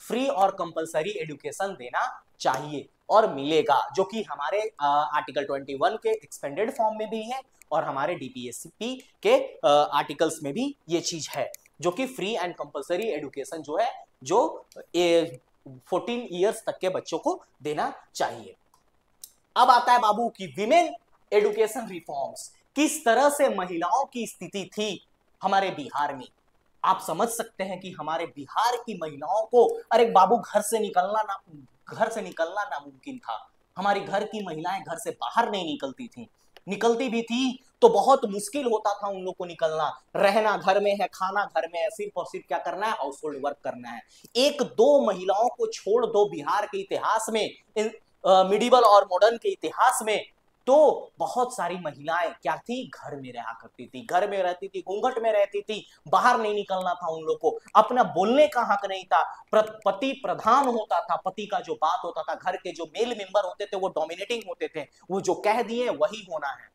A: फ्री और कंपलसरी एजुकेशन देना चाहिए और मिलेगा, जो कि हमारे आर्टिकल 21 के एक्सपेंडेड फॉर्म में भी है और हमारे डीपीएसपी के आर्टिकल्स में भी ये चीज है, जो कि फ्री एंड कंपलसरी एजुकेशन जो है, जो 14 इयर्स तक के बच्चों को देना चाहिए। अब आता है बाबू की विमेन एजुकेशन रिफॉर्म्स, किस तरह से महिलाओं की स्थिति थी हमारे बिहार में। आप समझ सकते हैं कि हमारे बिहार की महिलाओं को, अरे बाबू घर से निकलना नामुमकिन था। हमारी घर की महिलाएं घर से बाहर नहीं निकलती थी, निकलती भी थी तो बहुत मुश्किल होता था उन लोग को निकलना। रहना घर में है, खाना घर में है, सिर्फ और सिर्फ क्या करना है, हाउस होल्ड वर्क करना है। एक दो महिलाओं को छोड़ दो बिहार के इतिहास में, मिडिवल और मॉडर्न के इतिहास में, तो बहुत सारी महिलाएं क्या थी, घर में रहा करती थी, घर में रहती थी, घूंघट में रहती थी, बाहर नहीं निकलना था उन लोग को, अपना बोलने का हक नहीं था, पति प्रधान होता था, पति का जो बात होता था, घर के जो मेल मेंबर होते थे वो डोमिनेटिंग होते थे, वो जो कह दिए वही होना है।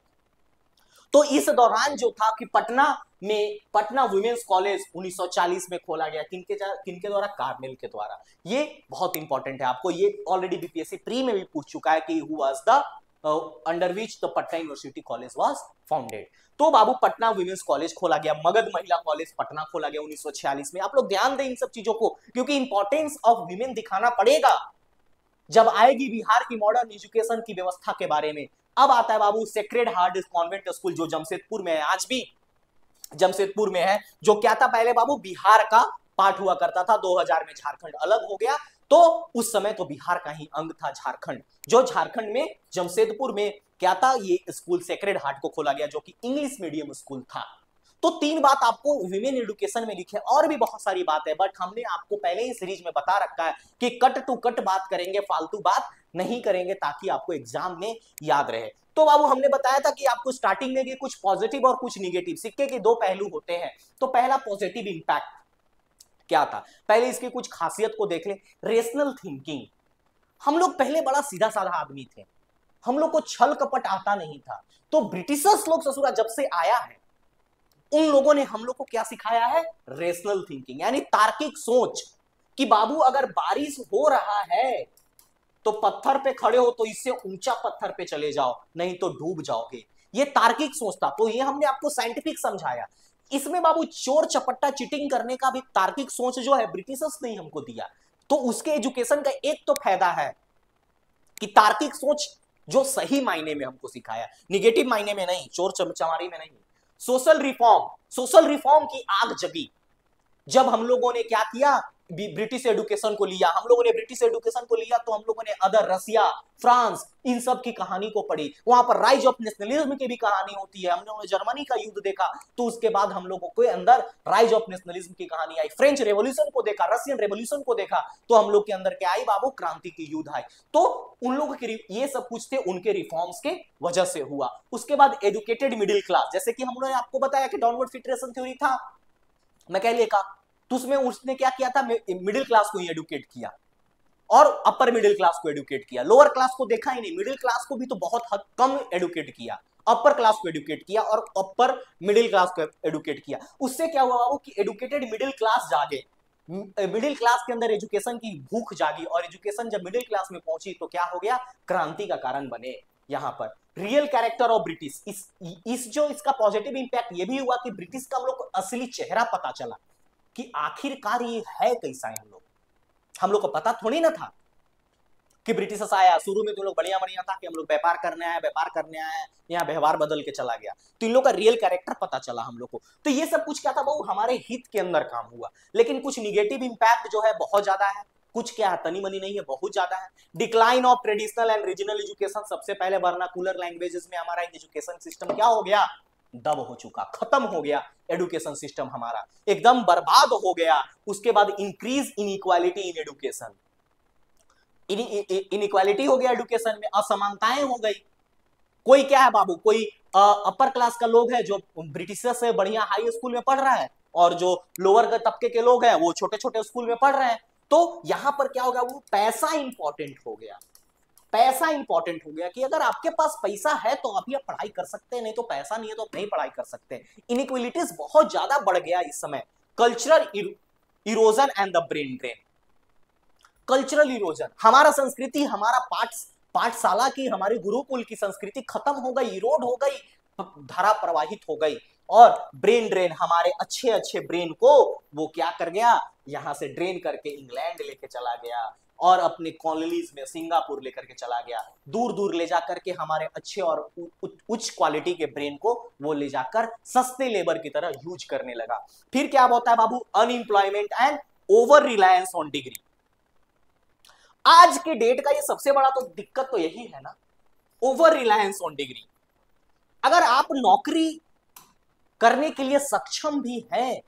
A: तो इस दौरान जो था कि पटना वुमेन्स कॉलेज 1940 में खोला गया, किनके द्वारा, कार्नेल के द्वारा। ये बहुत इंपॉर्टेंट है आपको, ये ऑलरेडी बीपीएससी प्री में भी पूछ चुका है कि who was the under which the Patna university college was founded. तो बाबू पटना वुमेन्स कॉलेज खोला गया, मगध महिला कॉलेज पटना खोला गया 1946 में। आप लोग ध्यान दें इन सब चीजों को, क्योंकि इंपॉर्टेंस ऑफ विमेन दिखाना पड़ेगा जब आएगी बिहार की मॉडर्न एजुकेशन की व्यवस्था के बारे में। अब आता है बाबू सेक्रेड हार्ट कॉन्वेंट स्कूल, जो जमशेदपुर में है, आज भी जमशेदपुर में है, जो क्या था पहले बाबू, बिहार का पार्ट हुआ करता था। 2000 में झारखंड अलग हो गया, तो उस समय तो बिहार का ही अंग था झारखंड, जो झारखंड में जमशेदपुर में क्या था, ये स्कूल सेक्रेड हार्ट को खोला गया, जो कि इंग्लिश मीडियम स्कूल था। तो तीन बात आपको विमेन एजुकेशन में लिखे, और भी बहुत सारी बात है, बट हमने आपको पहले ही सीरीज में बता रखा है कि कट टू कट बात करेंगे, फालतू बात नहीं करेंगे, ताकि आपको एग्जाम में याद रहे। तो बाबू हमने बताया था कि आपको स्टार्टिंग में भी कुछ पॉजिटिव और कुछ निगेटिव, सिक्के के दो पहलू होते हैं। तो पहला पॉजिटिव इंपैक्ट क्या था, पहले इसकी कुछ खासियत को देख ले। रेशनल थिंकिंग, हम लोग पहले बड़ा सीधा साधा आदमी थे, हम लोग को छल कपट आता नहीं था। तो ब्रिटिशर्स लोग ससुरा जब से आया है, उन लोगों ने हम लोग को क्या सिखाया है, रेशनल थिंकिंग, यानी तार्किक सोच, कि बाबू अगर बारिश हो रहा है तो पत्थर पे खड़े हो तो इससे ऊंचा पत्थर पे चले जाओ, नहीं तो डूब जाओगे। ये तार्किक सोच था। तो ये हमने आपको साइंटिफिक समझाया। इसमें बाबू चोर चपट्टा चीटिंग करने का भी तार्किक सोच जो है ब्रिटिशर्स ने हमको दिया। तो उसके एजुकेशन का एक तो फायदा है कि तार्किक सोच जो सही मायने में हमको सिखाया, निगेटिव मायने में नहीं, चोर चमारी में नहीं। सोशल रिफॉर्म की आग जगी जब हम लोगों ने क्या किया, ब्रिटिश एजुकेशन को लिया। हम लोगों ने ब्रिटिश एजुकेशन को लिया तो हम लोगों ने अदर, रसिया, फ्रांस, इन सब की कहानी को पढ़ी। वहां पर राइज ऑफ नेशनलिज्म की भी कहानी होती है। हम लोगों ने जर्मनी का युद्ध देखा, तो उसके बाद हम लोगों के अंदर राइज ऑफ नेशनलिज्म की कहानी आई। फ्रेंच रेवोल्यूशन को देखा, रशियन रेवोल्यूशन को देखा, तो हम लोग के अंदर क्या आई बाबू, क्रांति की युद्ध आई। तो उन लोगों के ये सब कुछ थे उनके रिफॉर्म्स के वजह से हुआ। उसके बाद एजुकेटेड मिडिल क्लास, जैसे कि हम लोगों ने आपको बताया कि डाउनवर्ड फिल्ट्रेशन थ्योरी था मैकॉले का, तो उसमें उसने क्या किया था, मिडिल क्लास को ही एडुकेट किया और अपर मिडिल क्लास को एडुकेट किया। लोअर क्लास को देखा ही नहीं, मिडिल क्लास को भी तो बहुत हद कम एडुकेट किया, अपर क्लास को एडुकेट किया और अपर मिडिल क्लास को एडुकेट किया। उससे क्या हुआ बाबू कि एडुकेटेड मिडिल क्लास जागे, मिडिल क्लास के अंदर एजुकेशन की भूख जागी, और एजुकेशन जब मिडिल क्लास में पहुंची तो क्या हो गया, क्रांति का कारण बने। यहाँ पर रियल कैरेक्टर ऑफ ब्रिटिश, इस जो इसका पॉजिटिव इंपैक्ट ये भी हुआ कि ब्रिटिश का हम लोग को असली चेहरा पता चला कि आखिरकार ये है कैसा है। हम लोग को पता थोड़ी ना था। कि ब्रिटिशर्स आया, शुरू में तो लोग बढ़िया बढ़िया था कि हम लोग व्यापार करने आए, व्यापार करने आए, यहाँ व्यवहार बदल के चला गया। तो इन लोग का रियल कैरेक्टर पता चला हम लोग को। तो ये सब कुछ क्या था वो हमारे हित के अंदर काम हुआ, लेकिन कुछ निगेटिव इंपैक्ट जो है बहुत ज्यादा है, कुछ क्या है तनी मनी नहीं है, बहुत ज्यादा है। Decline of traditional and regional education, सबसे पहले वर्नाकुलर लैंग्वेजेस में हमारा एजुकेशन सिस्टम क्या हो गया, दब हो चुका, खत्म हो गया। एजुकेशन सिस्टम हमारा एकदम बर्बाद हो गया। उसके बाद increase inequality in education, inequality हो गया एजुकेशन में, असमानताएं हो गई। कोई क्या है बाबू, कोई अपर क्लास का लोग है जो ब्रिटिशर्स से बढ़िया हाई स्कूल में पढ़ रहा है, और जो लोअर तबके के लोग हैं वो छोटे छोटे स्कूल में पढ़ रहे हैं। तो यहां पर क्या होगा, वो पैसा इंपॉर्टेंट हो गया। पैसा इंपॉर्टेंट हो गया कि अगर आपके पास पैसा है तो अभी आप पढ़ाई कर सकते हैं, नहीं तो पैसा नहीं है तो आप नहीं पढ़ाई कर सकते। इनइक्वालिटीज बहुत ज्यादा बढ़ गया इस समय। Cultural erosion and the brain drain, cultural erosion, हमारा संस्कृति, हमारा पाठशाला की, हमारी गुरुकुल की संस्कृति खत्म हो गई, इरोड हो गई, धारा प्रवाहित हो गई। और ब्रेन ड्रेन, हमारे अच्छे अच्छे ब्रेन को वो क्या कर गया, यहां से ड्रेन करके इंग्लैंड लेके चला गया, और अपने कॉलोनीज में सिंगापुर लेकर के चला गया। दूर दूर ले जाकर के हमारे अच्छे और उच्च क्वालिटी के ब्रेन को वो ले जाकर सस्ते लेबर की तरह यूज करने लगा। फिर क्या होता है बाबू, unemployment and over reliance on degree. आज के डेट का ये सबसे बड़ा तो दिक्कत तो यही है ना, ओवर रिलायंस ऑन डिग्री। अगर आप नौकरी करने के लिए सक्षम भी हैं,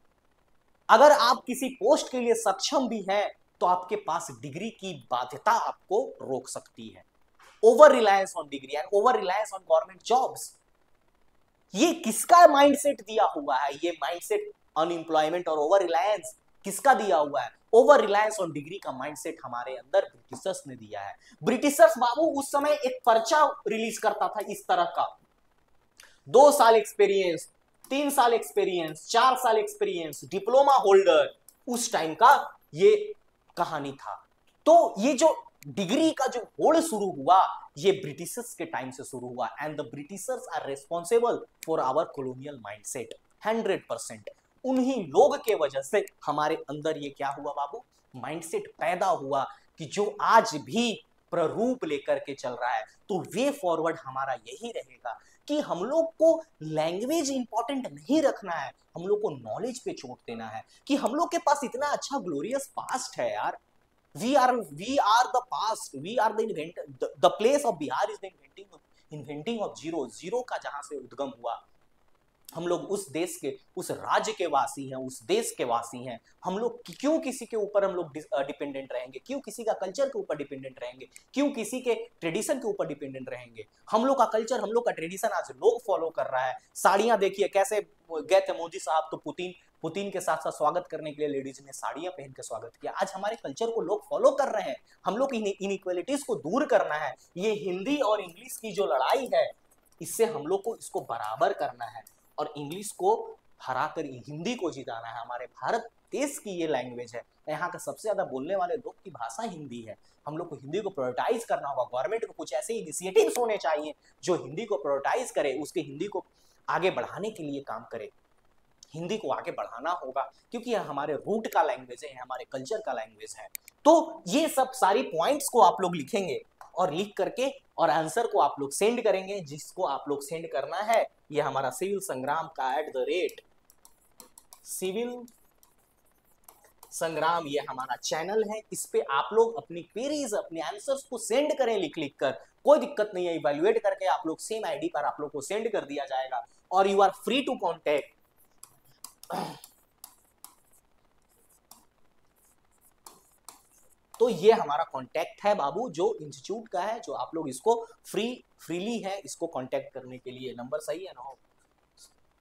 A: अगर आप किसी पोस्ट के लिए सक्षम भी हैं, तो आपके पास डिग्री की बाध्यता आपको रोक सकती है। Over reliance on degree and over reliance on government jobs, ये किसका माइंडसेट दिया हुआ है, ये माइंडसेट अनएम्प्लॉयमेंट और ओवर रिलायंस किसका दिया हुआ है, ओवर रिलायंस ऑन डिग्री का माइंडसेट हमारे अंदर ब्रिटिशर्स ने दिया है। ब्रिटिशर्स बाबू उस समय एक पर्चा रिलीज करता था इस तरह का, 2 साल एक्सपीरियंस, 3 साल एक्सपीरियंस, 4 साल एक्सपीरियंस, डिप्लोमा होल्डर, उस टाइम का ये कहानी था। तो ये जो डिग्री का जो होड़ शुरू हुआ, ये ब्रिटिशर्स के टाइम से शुरू हुआ। And the Britishers are responsible for our colonial mindset 100%। उन्हीं लोग के वजह से हमारे अंदर ये क्या हुआ बाबू, माइंडसेट पैदा हुआ कि जो आज भी प्ररूप लेकर के चल रहा है। तो वे फॉरवर्ड हमारा यही रहेगा कि हम लोग को लैंग्वेज इंपॉर्टेंट नहीं रखना है, हम लोग को नॉलेज पे छोड़ देना है कि हम लोग के पास इतना अच्छा ग्लोरियस पास्ट है यार। we are the past, we are the invent, the place of Bihar is the inventing of zero का जहां से उद्गम हुआ। हम लोग उस देश के, उस राज्य के वासी हैं, उस देश के वासी हैं। हम लोग क्यों किसी के ऊपर हम लोग डिपेंडेंट रहेंगे, क्यों किसी का कल्चर के ऊपर डिपेंडेंट रहेंगे, क्यों किसी के ट्रेडिशन के ऊपर डिपेंडेंट रहेंगे। हम लोग का कल्चर, हम लोग का ट्रेडिशन आज लोग फॉलो कर रहा है। साड़ियां देखिए कैसे गए थे मोदी साहब, तो पुतिन के साथ साथ स्वागत करने के लिए लेडीज ने साड़ियां पहन के स्वागत किया। आज हमारे कल्चर को लोग फॉलो कर रहे हैं। हम लोग इनइक्वालिटीज को दूर करना है। ये हिंदी और इंग्लिश की जो लड़ाई है, इससे हम लोग को इसको बराबर करना है और इंग्लिश को हराकर हिंदी को जिताना है। हमारे भारत देश की ये लैंग्वेज है, यहाँ का सबसे ज्यादा बोलने वाले लोग की भाषा हिंदी है। हम लोग को हिंदी को प्रायोरिटाइज करना होगा। गवर्नमेंट को कुछ ऐसे इनिशिएटिव्स होने चाहिए जो हिंदी को प्रायोरिटाइज करे, उसके हिंदी को आगे बढ़ाने के लिए काम करे। हिंदी को आगे बढ़ाना होगा क्योंकि यह हमारे रूट का लैंग्वेज है, हमारे कल्चर का लैंग्वेज है। तो ये सब सारी पॉइंट्स को आप लोग लिखेंगे और लिख करके और आंसर को आप लोग सेंड करेंगे। जिसको आप लोग सेंड करना है, ये हमारा सिविल संग्राम का @सिविल संग्राम ये हमारा चैनल है। इस पे आप लोग अपनी क्वेरीज, अपने आंसर्स को सेंड करें लिख कर। कोई दिक्कत नहीं है, इवैल्यूएट करके आप लोग सेम आईडी पर आप लोग को सेंड कर दिया जाएगा और you are free to contact. तो ये हमारा कांटेक्ट है बाबू, जो इंस्टीट्यूट का है, जो आप लोग इसको फ्रीली है इसको कांटेक्ट करने के लिए। नंबर सही है ना,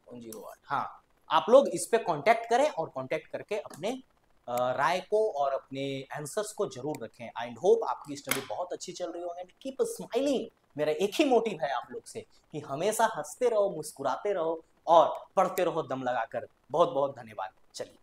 A: 108। हाँ, आप लोग इस पे कांटेक्ट करें और कांटेक्ट करके अपने राय को और अपने आंसर्स को जरूर रखें। आई होप आपकी स्टडी बहुत अच्छी चल रही होगी। कीप स्माइलिंग, मेरा एक ही मोटिव है आप लोग से कि हमेशा हंसते रहो, मुस्कुराते रहो और पढ़ते रहो दम लगाकर। बहुत बहुत धन्यवाद। चलिए।